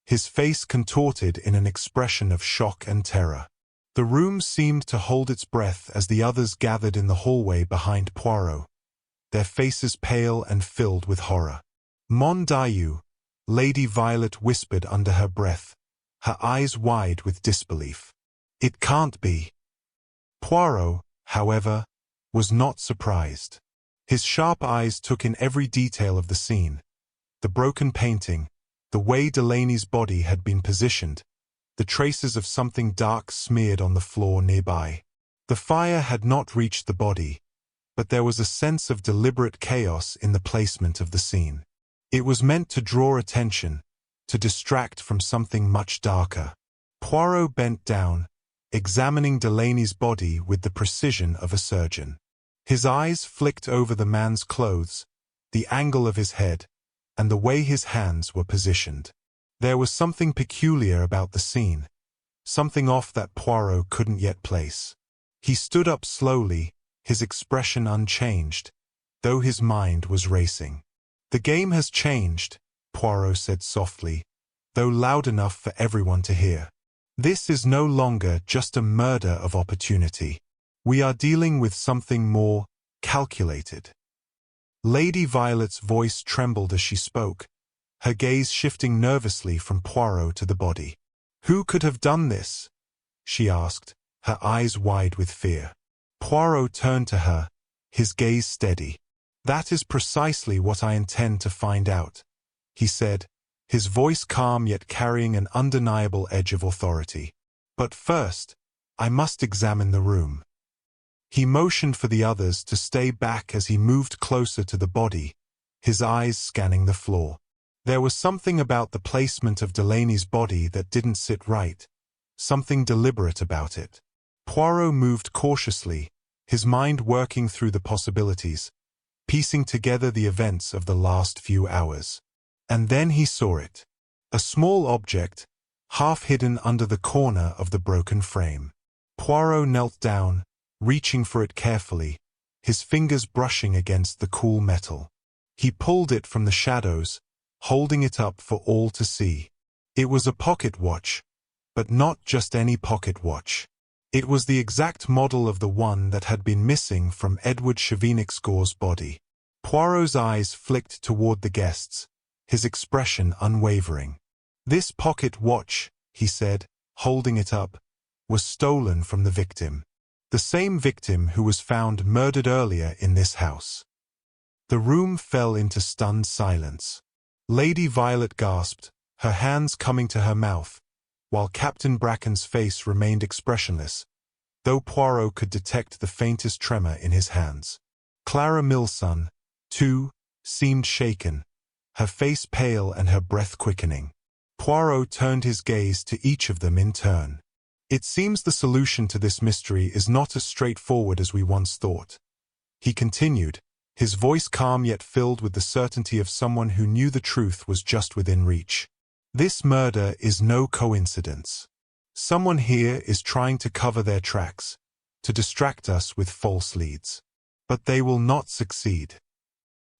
his face contorted in an expression of shock and terror. The room seemed to hold its breath as the others gathered in the hallway behind Poirot, their faces pale and filled with horror. Mon Dieu, Lady Violet whispered under her breath, her eyes wide with disbelief. It can't be. Poirot, however, was not surprised. His sharp eyes took in every detail of the scene, the broken painting, the way Delaney's body had been positioned, the traces of something dark smeared on the floor nearby. The fire had not reached the body, but there was a sense of deliberate chaos in the placement of the scene. It was meant to draw attention, to distract from something much darker. Poirot bent down, examining Delaney's body with the precision of a surgeon. His eyes flicked over the man's clothes, the angle of his head, and the way his hands were positioned. There was something peculiar about the scene, something off that Poirot couldn't yet place. He stood up slowly, his expression unchanged, though his mind was racing. "The game has changed," Poirot said softly, though loud enough for everyone to hear. "This is no longer just a murder of opportunity. We are dealing with something more calculated." Lady Violet's voice trembled as she spoke, her gaze shifting nervously from Poirot to the body. "Who could have done this?" she asked, her eyes wide with fear. Poirot turned to her, his gaze steady. "That is precisely what I intend to find out," he said, his voice calm yet carrying an undeniable edge of authority. "But first, I must examine the room." He motioned for the others to stay back as he moved closer to the body, his eyes scanning the floor. There was something about the placement of Delaney's body that didn't sit right, something deliberate about it. Poirot moved cautiously, his mind working through the possibilities, piecing together the events of the last few hours. And then he saw it. A small object, half hidden under the corner of the broken frame. Poirot knelt down, reaching for it carefully, his fingers brushing against the cool metal. He pulled it from the shadows, holding it up for all to see. It was a pocket watch, but not just any pocket watch. It was the exact model of the one that had been missing from Edward Chevenixcourt's body. Poirot's eyes flicked toward the guests, his expression unwavering. "This pocket watch," he said, holding it up, "was stolen from the victim. The same victim who was found murdered earlier in this house." The room fell into stunned silence. Lady Violet gasped, her hands coming to her mouth, while Captain Bracken's face remained expressionless, though Poirot could detect the faintest tremor in his hands. Clara Milson, too, seemed shaken, her face pale and her breath quickening. Poirot turned his gaze to each of them in turn. "It seems the solution to this mystery is not as straightforward as we once thought," he continued, his voice calm yet filled with the certainty of someone who knew the truth was just within reach. "This murder is no coincidence. Someone here is trying to cover their tracks, to distract us with false leads. But they will not succeed."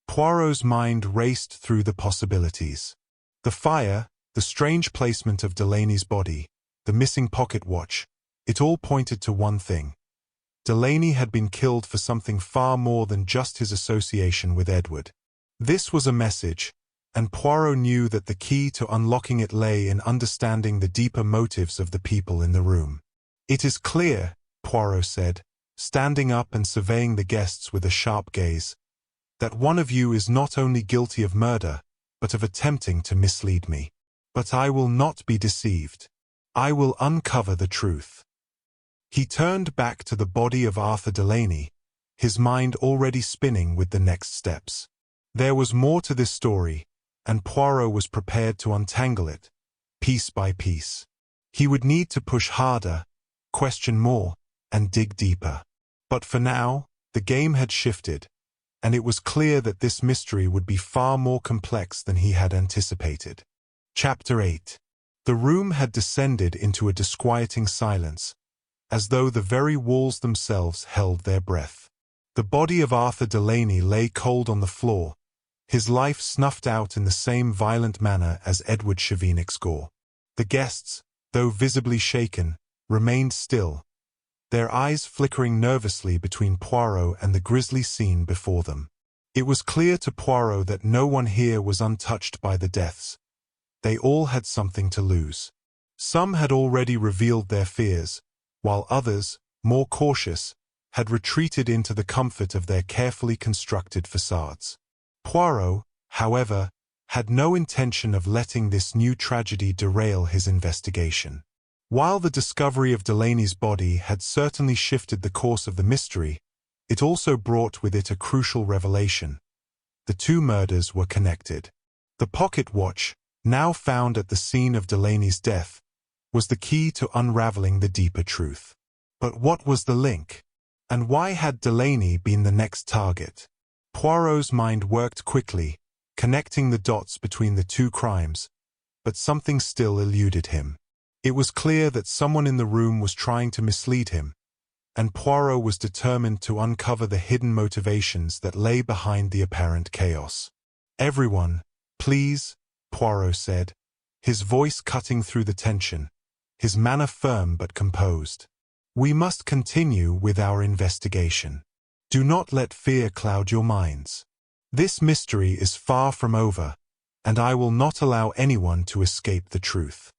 Poirot's mind raced through the possibilities. The fire, the strange placement of Delaney's body, the missing pocket watch, it all pointed to one thing. Delaney had been killed for something far more than just his association with Edward. This was a message, and Poirot knew that the key to unlocking it lay in understanding the deeper motives of the people in the room. "It is clear," Poirot said, standing up and surveying the guests with a sharp gaze, "that one of you is not only guilty of murder, but of attempting to mislead me. But I will not be deceived. I will uncover the truth." He turned back to the body of Arthur Delaney, his mind already spinning with the next steps. There was more to this story, and Poirot was prepared to untangle it, piece by piece. He would need to push harder, question more, and dig deeper. But for now, the game had shifted, and it was clear that this mystery would be far more complex than he had anticipated. Chapter 8. The room had descended into a disquieting silence, as though the very walls themselves held their breath. The body of Arthur Delaney lay cold on the floor, his life snuffed out in the same violent manner as Edward Chevenixcourt. The guests, though visibly shaken, remained still, their eyes flickering nervously between Poirot and the grisly scene before them. It was clear to Poirot that no one here was untouched by the deaths. They all had something to lose. Some had already revealed their fears, while others, more cautious, had retreated into the comfort of their carefully constructed facades. Poirot, however, had no intention of letting this new tragedy derail his investigation. While the discovery of Delaney's body had certainly shifted the course of the mystery, it also brought with it a crucial revelation. The two murders were connected. The pocket watch, now found at the scene of Delaney's death, was the key to unraveling the deeper truth. But what was the link? And why had Delaney been the next target? Poirot's mind worked quickly, connecting the dots between the two crimes, but something still eluded him. It was clear that someone in the room was trying to mislead him, and Poirot was determined to uncover the hidden motivations that lay behind the apparent chaos. "Everyone, please," Poirot said, his voice cutting through the tension, his manner firm but composed. "We must continue with our investigation. Do not let fear cloud your minds. This mystery is far from over, and I will not allow anyone to escape the truth."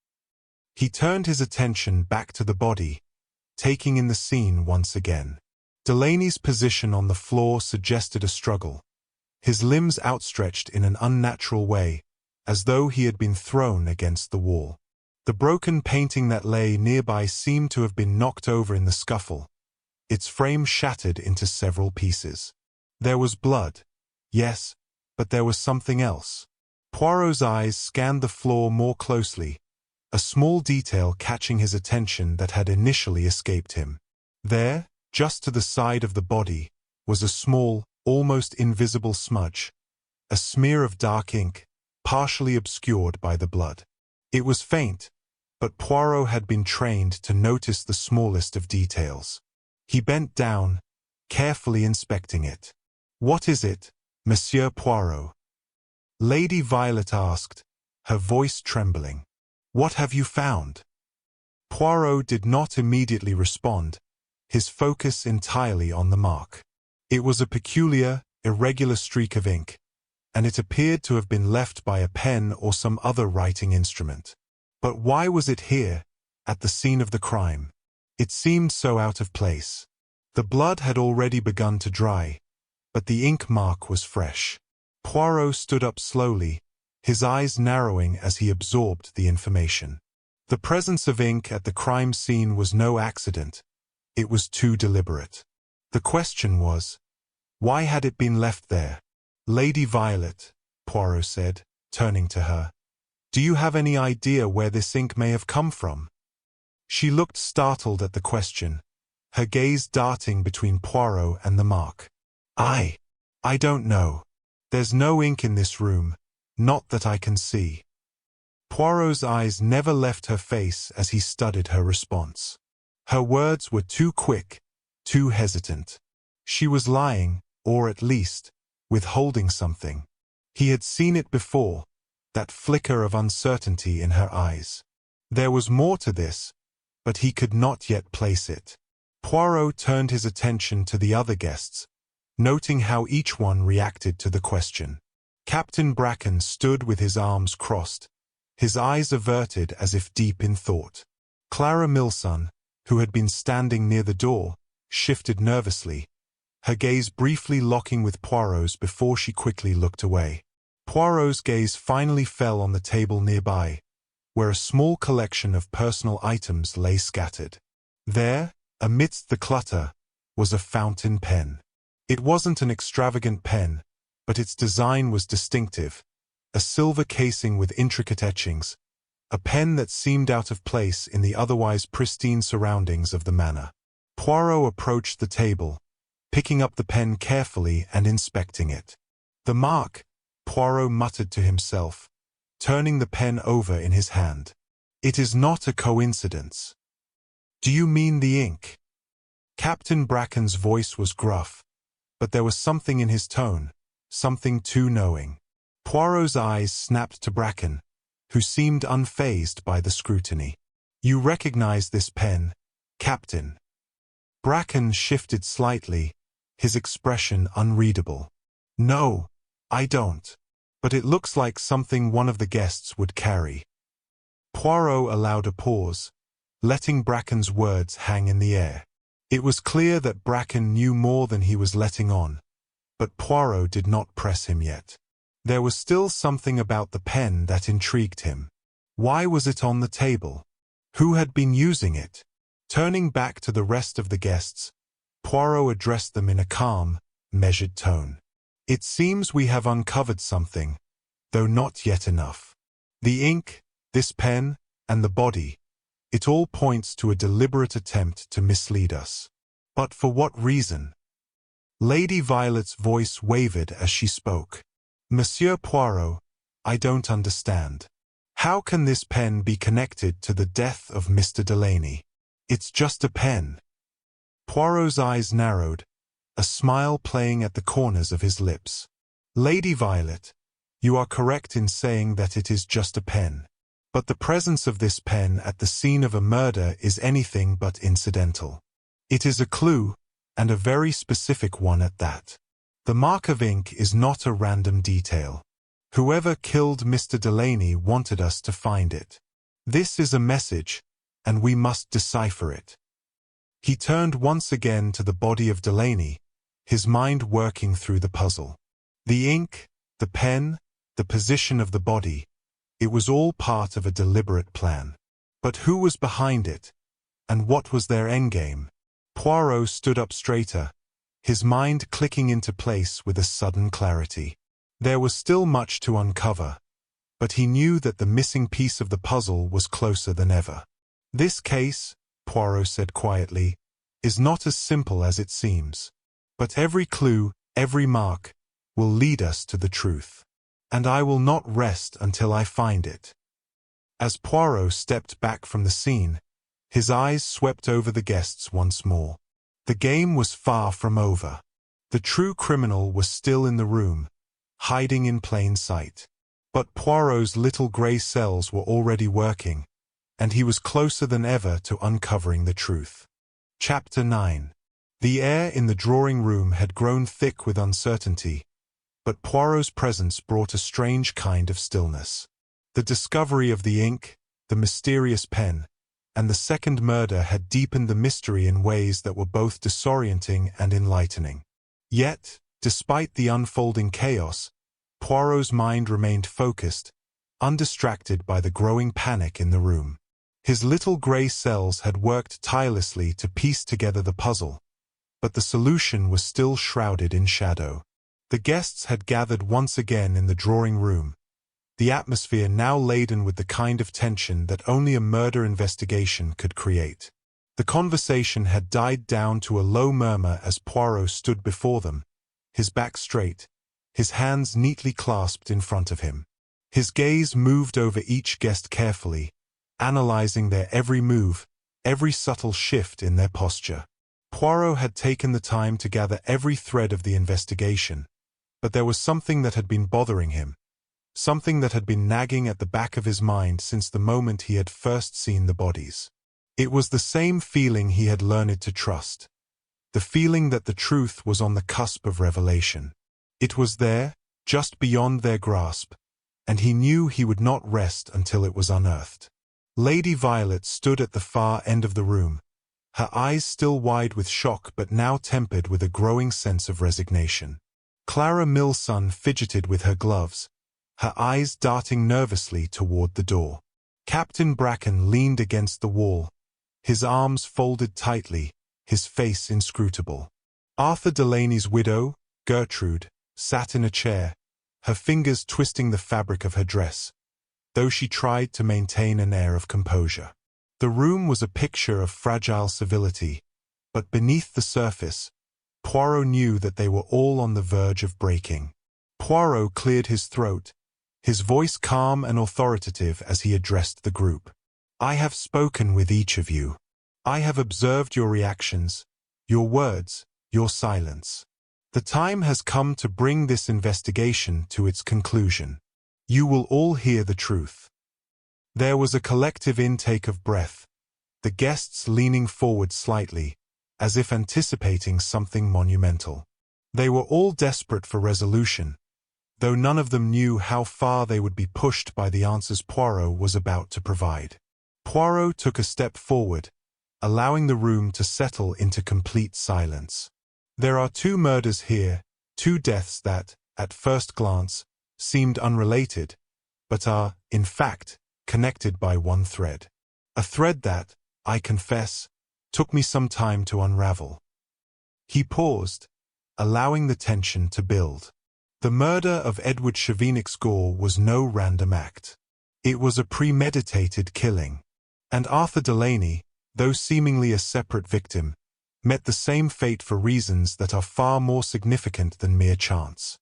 He turned his attention back to the body, taking in the scene once again. Delaney's position on the floor suggested a struggle, his limbs outstretched in an unnatural way, as though he had been thrown against the wall. The broken painting that lay nearby seemed to have been knocked over in the scuffle, its frame shattered into several pieces. There was blood, yes, but there was something else. Poirot's eyes scanned the floor more closely, a small detail catching his attention that had initially escaped him. There, just to the side of the body, was a small, almost invisible smudge, a smear of dark ink, partially obscured by the blood. It was faint, but Poirot had been trained to notice the smallest of details. He bent down, carefully inspecting it. "What is it, Monsieur Poirot?" Lady Violet asked, her voice trembling. "What have you found?" Poirot did not immediately respond, his focus entirely on the mark. It was a peculiar, irregular streak of ink, and it appeared to have been left by a pen or some other writing instrument. But why was it here, at the scene of the crime? It seemed so out of place. The blood had already begun to dry, but the ink mark was fresh. Poirot stood up slowly, his eyes narrowing as he absorbed the information. The presence of ink at the crime scene was no accident. It was too deliberate. The question was, why had it been left there? "Lady Violet," Poirot said, turning to her, "do you have any idea where this ink may have come from?" She looked startled at the question, her gaze darting between Poirot and the mark. I don't know. There's no ink in this room, not that I can see." Poirot's eyes never left her face as he studied her response. Her words were too quick, too hesitant. She was lying, or at least, withholding something. He had seen it before, that flicker of uncertainty in her eyes. There was more to this, but he could not yet place it. Poirot turned his attention to the other guests, noting how each one reacted to the question. Captain Bracken stood with his arms crossed, his eyes averted as if deep in thought. Clara Milson, who had been standing near the door, shifted nervously, her gaze briefly locking with Poirot's before she quickly looked away. Poirot's gaze finally fell on the table nearby, where a small collection of personal items lay scattered. There, amidst the clutter, was a fountain pen. It wasn't an extravagant pen, but its design was distinctive, a silver casing with intricate etchings, a pen that seemed out of place in the otherwise pristine surroundings of the manor. Poirot approached the table, picking up the pen carefully and inspecting it. "The mark," Poirot muttered to himself, turning the pen over in his hand. "It is not a coincidence." "Do you mean the ink?" Captain Bracken's voice was gruff, but there was something in his tone, something too knowing. Poirot's eyes snapped to Bracken, who seemed unfazed by the scrutiny. "You recognize this pen, Captain?" Bracken shifted slightly, his expression unreadable. "No, I don't. But it looks like something one of the guests would carry." Poirot allowed a pause, letting Bracken's words hang in the air. It was clear that Bracken knew more than he was letting on, but Poirot did not press him yet. There was still something about the pen that intrigued him. Why was it on the table? Who had been using it? Turning back to the rest of the guests, Poirot addressed them in a calm, measured tone. "It seems we have uncovered something, though not yet enough. The ink, this pen, and the body, it all points to a deliberate attempt to mislead us. But for what reason?" Lady Violet's voice wavered as she spoke. "Monsieur Poirot, I don't understand. How can this pen be connected to the death of Mr. Delaney? It's just a pen." Poirot's eyes narrowed, a smile playing at the corners of his lips. "Lady Violet, you are correct in saying that it is just a pen. But the presence of this pen at the scene of a murder is anything but incidental. It is a clue, and a very specific one at that. The mark of ink is not a random detail. Whoever killed Mr. Delaney wanted us to find it. This is a message, and we must decipher it." He turned once again to the body of Delaney, his mind working through the puzzle. The ink, the pen, the position of the body, it was all part of a deliberate plan. But who was behind it, and what was their endgame? Poirot stood up straighter, his mind clicking into place with a sudden clarity. There was still much to uncover, but he knew that the missing piece of the puzzle was closer than ever. "This case," Poirot said quietly, "is not as simple as it seems. But every clue, every mark, will lead us to the truth. And I will not rest until I find it." As Poirot stepped back from the scene, his eyes swept over the guests once more. The game was far from over. The true criminal was still in the room, hiding in plain sight. But Poirot's little grey cells were already working, and he was closer than ever to uncovering the truth. Chapter 9. The air in the drawing-room had grown thick with uncertainty, but Poirot's presence brought a strange kind of stillness. The discovery of the ink, the mysterious pen, and the second murder had deepened the mystery in ways that were both disorienting and enlightening. Yet, despite the unfolding chaos, Poirot's mind remained focused, undistracted by the growing panic in the room. His little grey cells had worked tirelessly to piece together the puzzle, but the solution was still shrouded in shadow. The guests had gathered once again in the drawing-room, the atmosphere now laden with the kind of tension that only a murder investigation could create. The conversation had died down to a low murmur as Poirot stood before them, his back straight, his hands neatly clasped in front of him. His gaze moved over each guest carefully, analyzing their every move, every subtle shift in their posture. Poirot had taken the time to gather every thread of the investigation, but there was something that had been bothering him, something that had been nagging at the back of his mind since the moment he had first seen the bodies. It was the same feeling he had learned to trust, the feeling that the truth was on the cusp of revelation. It was there, just beyond their grasp, and he knew he would not rest until it was unearthed. Lady Violet stood at the far end of the room, her eyes still wide with shock but now tempered with a growing sense of resignation. Clara Milson fidgeted with her gloves, her eyes darting nervously toward the door. Captain Bracken leaned against the wall, his arms folded tightly, his face inscrutable. Arthur Delaney's widow, Gertrude, sat in a chair, her fingers twisting the fabric of her dress, though she tried to maintain an air of composure. The room was a picture of fragile civility, but beneath the surface, Poirot knew that they were all on the verge of breaking. Poirot cleared his throat, his voice calm and authoritative as he addressed the group. "I have spoken with each of you. I have observed your reactions, your words, your silence. The time has come to bring this investigation to its conclusion. You will all hear the truth." There was a collective intake of breath, the guests leaning forward slightly, as if anticipating something monumental. They were all desperate for resolution, though none of them knew how far they would be pushed by the answers Poirot was about to provide. Poirot took a step forward, allowing the room to settle into complete silence. There are two murders here, two deaths that, at first glance, seemed unrelated, but are, in fact, connected by one thread. A thread that, I confess, took me some time to unravel. He paused, allowing the tension to build. The murder of Edward Chevenix Gore was no random act. It was a premeditated killing. And Arthur Delaney, though seemingly a separate victim, met the same fate for reasons that are far more significant than mere chance.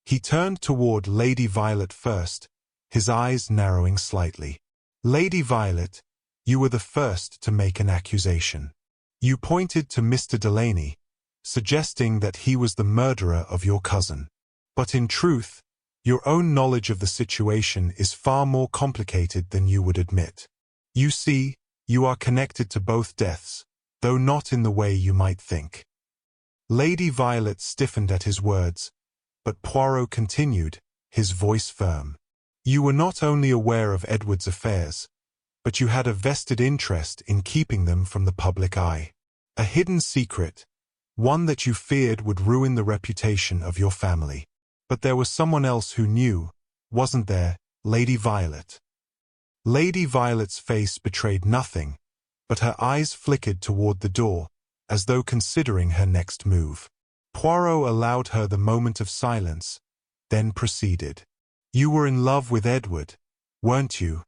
He turned toward Lady Violet first, his eyes narrowing slightly. "Lady Violet, you were the first to make an accusation. You pointed to Mr. Delaney, suggesting that he was the murderer of your cousin. But in truth, your own knowledge of the situation is far more complicated than you would admit. You see, you are connected to both deaths, though not in the way you might think." Lady Violet stiffened at his words, but Poirot continued, his voice firm. "You were not only aware of Edward's affairs, but you had a vested interest in keeping them from the public eye. A hidden secret, one that you feared would ruin the reputation of your family. But there was someone else who knew, wasn't there, Lady Violet?" Lady Violet's face betrayed nothing, but her eyes flickered toward the door, as though considering her next move. Poirot allowed her the moment of silence, then proceeded. "You were in love with Edward, weren't you?"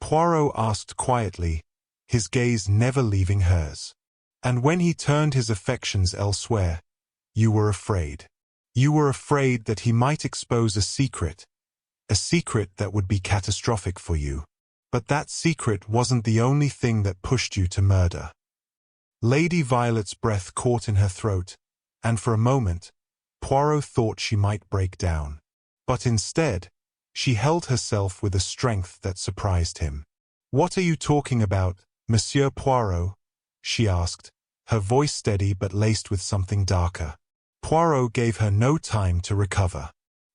Poirot asked quietly, his gaze never leaving hers. "And when he turned his affections elsewhere, you were afraid. You were afraid that he might expose a secret that would be catastrophic for you. But that secret wasn't the only thing that pushed you to murder. Lady Violet's breath caught in her throat, and for a moment, Poirot thought she might break down. But instead, she held herself with a strength that surprised him. "What are you talking about, Monsieur Poirot?" she asked, her voice steady but laced with something darker. Poirot gave her no time to recover.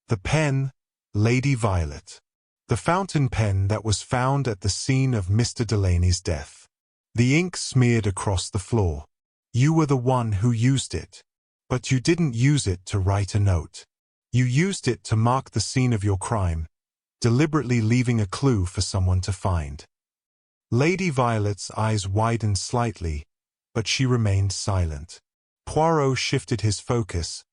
"The pen, Lady Violet. The fountain pen that was found at the scene of Mr. Delaney's death. The ink smeared across the floor. You were the one who used it. But you didn't use it to write a note. You used it to mark the scene of your crime, deliberately leaving a clue for someone to find." Lady Violet's eyes widened slightly, but she remained silent. Poirot shifted his focus,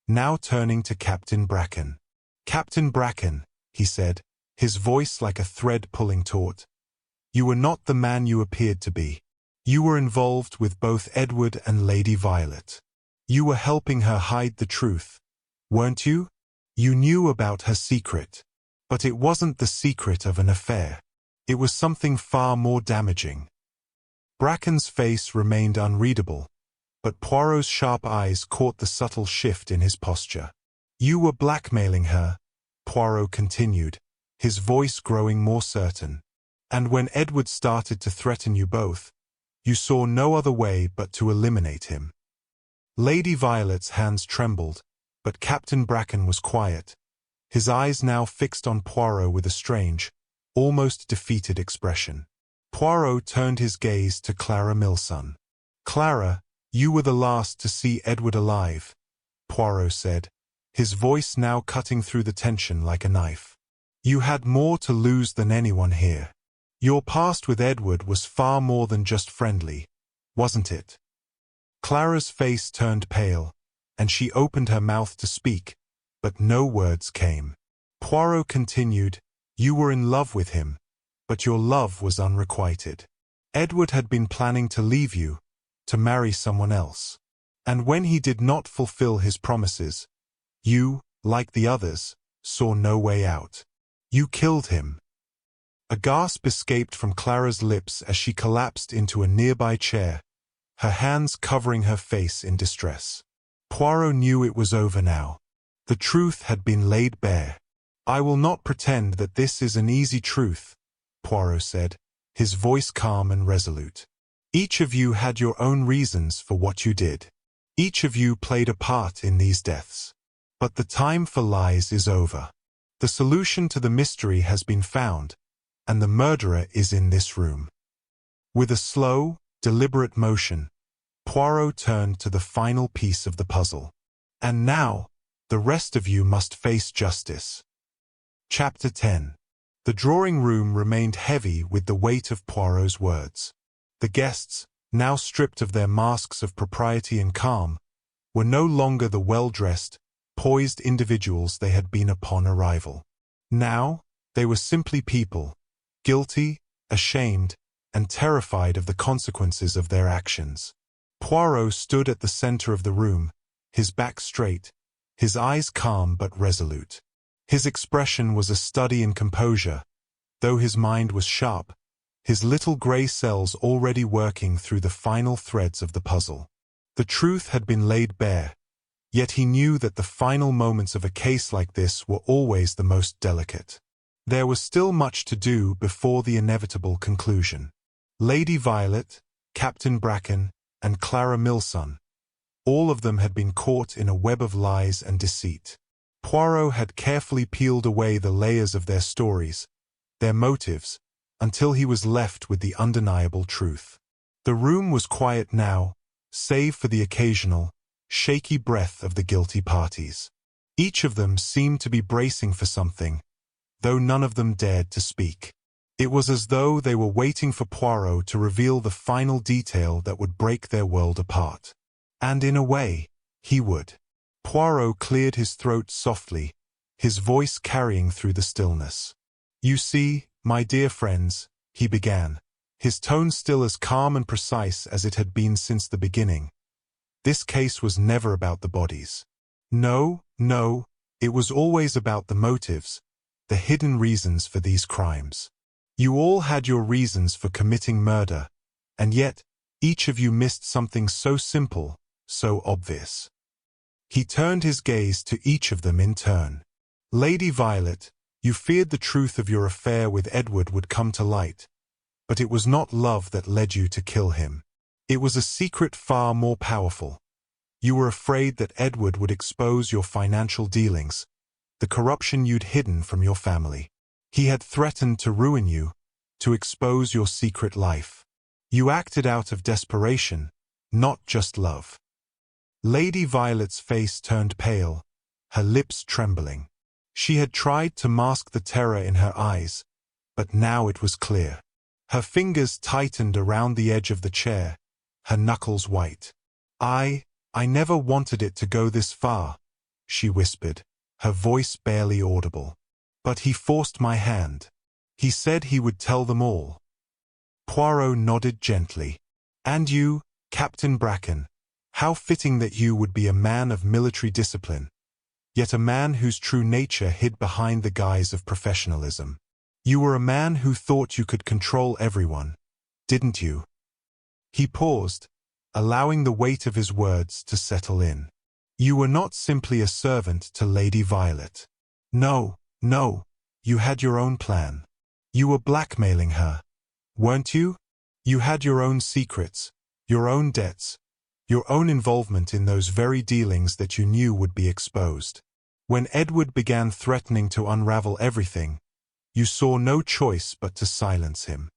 now turning to Captain Bracken. "Captain Bracken," he said, his voice like a thread pulling taut. "You were not the man you appeared to be. You were involved with both Edward and Lady Violet. You were helping her hide the truth, weren't you? You knew about her secret. But it wasn't the secret of an affair. It was something far more damaging." Bracken's face remained unreadable, but Poirot's sharp eyes caught the subtle shift in his posture. "You were blackmailing her," Poirot continued, his voice growing more certain. "And when Edward started to threaten you both, you saw no other way but to eliminate him." Lady Violet's hands trembled, but Captain Bracken was quiet, his eyes now fixed on Poirot with a strange, almost defeated expression. Poirot turned his gaze to Clara Milson. "Clara, you were the last to see Edward alive," Poirot said, his voice now cutting through the tension like a knife. "You had more to lose than anyone here. Your past with Edward was far more than just friendly, wasn't it?" Clara's face turned pale, and she opened her mouth to speak, but no words came. Poirot continued, "You were in love with him, but your love was unrequited. Edward had been planning to leave you, to marry someone else. And when he did not fulfill his promises, you, like the others, saw no way out. You killed him." A gasp escaped from Clara's lips as she collapsed into a nearby chair, her hands covering her face in distress. Poirot knew it was over now. The truth had been laid bare. "I will not pretend that this is an easy truth," Poirot said, his voice calm and resolute. "Each of you had your own reasons for what you did. Each of you played a part in these deaths. But the time for lies is over. The solution to the mystery has been found, and the murderer is in this room." With a slow, deliberate motion, Poirot turned to the final piece of the puzzle. "And now, the rest of you must face justice." Chapter 10. The drawing room remained heavy with the weight of Poirot's words. The guests, now stripped of their masks of propriety and calm, were no longer the well-dressed, poised individuals they had been upon arrival. Now, they were simply people, guilty, ashamed, and terrified of the consequences of their actions. Poirot stood at the center of the room, his back straight, his eyes calm but resolute. His expression was a study in composure, though his mind was sharp, his little gray cells already working through the final threads of the puzzle. The truth had been laid bare, yet he knew that the final moments of a case like this were always the most delicate. There was still much to do before the inevitable conclusion. Lady Violet, Captain Bracken, and Clara Milson, all of them had been caught in a web of lies and deceit. Poirot had carefully peeled away the layers of their stories, their motives, until he was left with the undeniable truth. The room was quiet now, save for the occasional, shaky breath of the guilty parties. Each of them seemed to be bracing for something, though none of them dared to speak. It was as though they were waiting for Poirot to reveal the final detail that would break their world apart. And in a way, he would. Poirot cleared his throat softly, his voice carrying through the stillness. "You see, my dear friends," he began, his tone still as calm and precise as it had been since the beginning. "This case was never about the bodies. No, it was always about the motives, the hidden reasons for these crimes. You all had your reasons for committing murder, and yet, each of you missed something so simple, so obvious. He turned his gaze to each of them in turn. Lady Violet, you feared the truth of your affair with Edward would come to light, but it was not love that led you to kill him. It was a secret far more powerful. You were afraid that Edward would expose your financial dealings, the corruption you'd hidden from your family. He had threatened to ruin you, to expose your secret life. You acted out of desperation, not just love. Lady Violet's face turned pale, her lips trembling. She had tried to mask the terror in her eyes, but now it was clear. Her fingers tightened around the edge of the chair, her knuckles white. I never wanted it to go this far, she whispered, her voice barely audible. But he forced my hand. He said he would tell them all. Poirot nodded gently. And you, Captain Bracken, how fitting that you would be a man of military discipline, yet a man whose true nature hid behind the guise of professionalism. You were a man who thought you could control everyone, didn't you? He paused, allowing the weight of his words to settle in. You were not simply a servant to Lady Violet. No, you had your own plan. You were blackmailing her, weren't you? You had your own secrets, your own debts, your own involvement in those very dealings that you knew would be exposed. When Edward began threatening to unravel everything, you saw no choice but to silence him.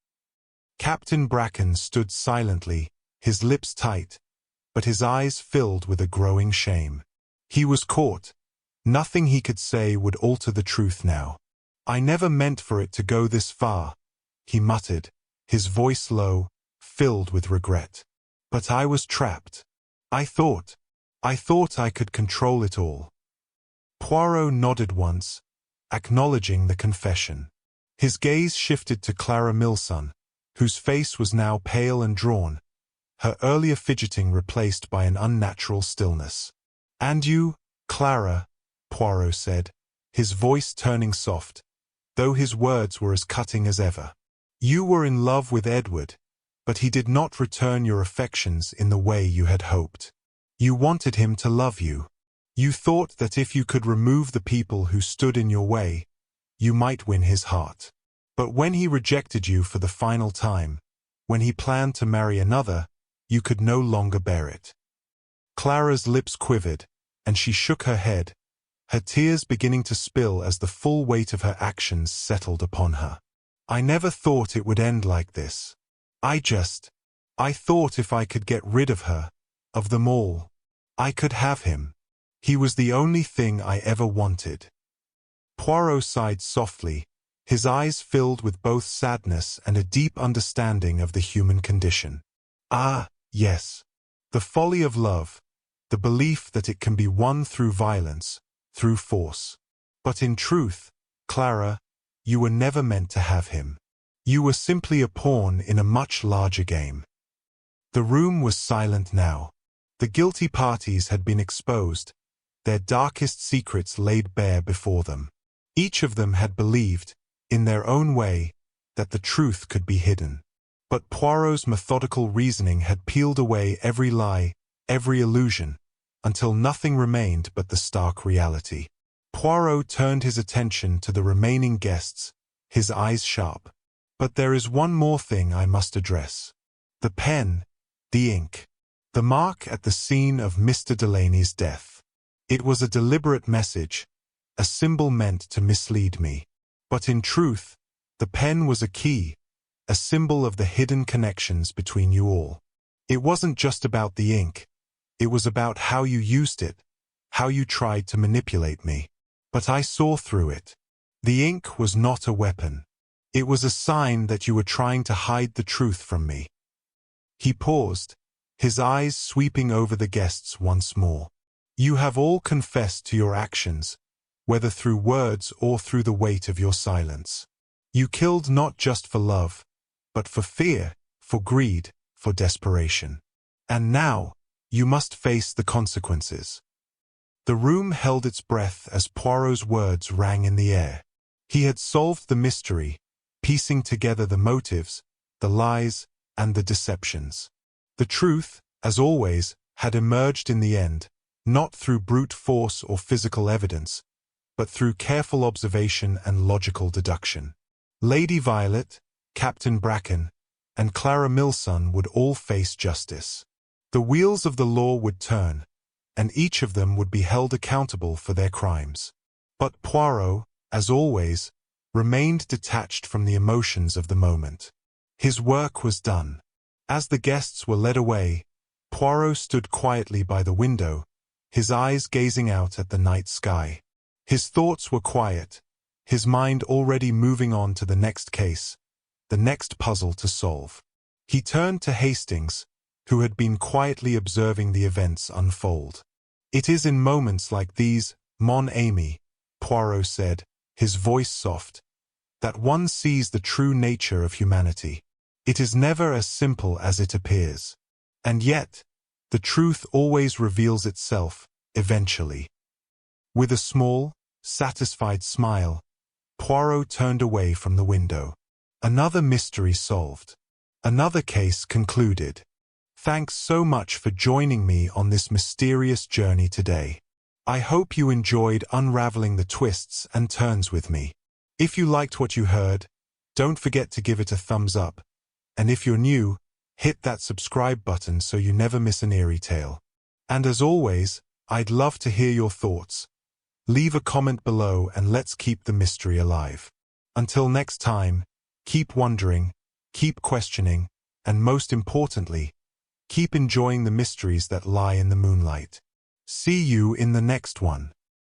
Captain Bracken stood silently, his lips tight, but his eyes filled with a growing shame. He was caught. Nothing he could say would alter the truth now. I never meant for it to go this far, he muttered, his voice low, filled with regret. But I was trapped. I thought I could control it all. Poirot nodded once, acknowledging the confession. His gaze shifted to Clara Milson, whose face was now pale and drawn, her earlier fidgeting replaced by an unnatural stillness. And you, Clara, Poirot said, his voice turning soft, though his words were as cutting as ever. You were in love with Edward, but he did not return your affections in the way you had hoped. You wanted him to love you. You thought that if you could remove the people who stood in your way, you might win his heart. But when he rejected you for the final time, when he planned to marry another, you could no longer bear it. Clara's lips quivered, and she shook her head, her tears beginning to spill as the full weight of her actions settled upon her. I never thought it would end like this. I thought if I could get rid of her, of them all, I could have him. He was the only thing I ever wanted. Poirot sighed softly, his eyes filled with both sadness and a deep understanding of the human condition. Ah, yes. The folly of love, the belief that it can be won through violence, through force. But in truth, Clara, you were never meant to have him. You were simply a pawn in a much larger game. The room was silent now. The guilty parties had been exposed, their darkest secrets laid bare before them. Each of them had believed, in their own way, that the truth could be hidden. But Poirot's methodical reasoning had peeled away every lie, every illusion, until nothing remained but the stark reality. Poirot turned his attention to the remaining guests, his eyes sharp. But there is one more thing I must address. The pen, the ink, the mark at the scene of Mr. Delaney's death. It was a deliberate message, a symbol meant to mislead me. But in truth, the pen was a key, a symbol of the hidden connections between you all. It wasn't just about the ink. It was about how you used it, how you tried to manipulate me. But I saw through it. The ink was not a weapon. It was a sign that you were trying to hide the truth from me. He paused, his eyes sweeping over the guests once more. You have all confessed to your actions, whether through words or through the weight of your silence. You killed not just for love, but for fear, for greed, for desperation. And now, you must face the consequences. The room held its breath as Poirot's words rang in the air. He had solved the mystery, piecing together the motives, the lies, and the deceptions. The truth, as always, had emerged in the end, not through brute force or physical evidence, but through careful observation and logical deduction. Lady Violet, Captain Bracken, and Clara Milson would all face justice. The wheels of the law would turn, and each of them would be held accountable for their crimes. But Poirot, as always, remained detached from the emotions of the moment. His work was done. As the guests were led away, Poirot stood quietly by the window, his eyes gazing out at the night sky. His thoughts were quiet, his mind already moving on to the next case, the next puzzle to solve. He turned to Hastings, who had been quietly observing the events unfold. "It is in moments like these, mon ami," Poirot said, his voice soft, "that one sees the true nature of humanity. It is never as simple as it appears. And yet, the truth always reveals itself, eventually." With a small, satisfied smile, Poirot turned away from the window. Another mystery solved. Another case concluded. Thanks so much for joining me on this mysterious journey today. I hope you enjoyed unraveling the twists and turns with me. If you liked what you heard, don't forget to give it a thumbs up. And if you're new, hit that subscribe button so you never miss an eerie tale. And as always, I'd love to hear your thoughts. Leave a comment below and let's keep the mystery alive. Until next time, keep wondering, keep questioning, and most importantly, keep enjoying the mysteries that lie in the moonlight. See you in the next one.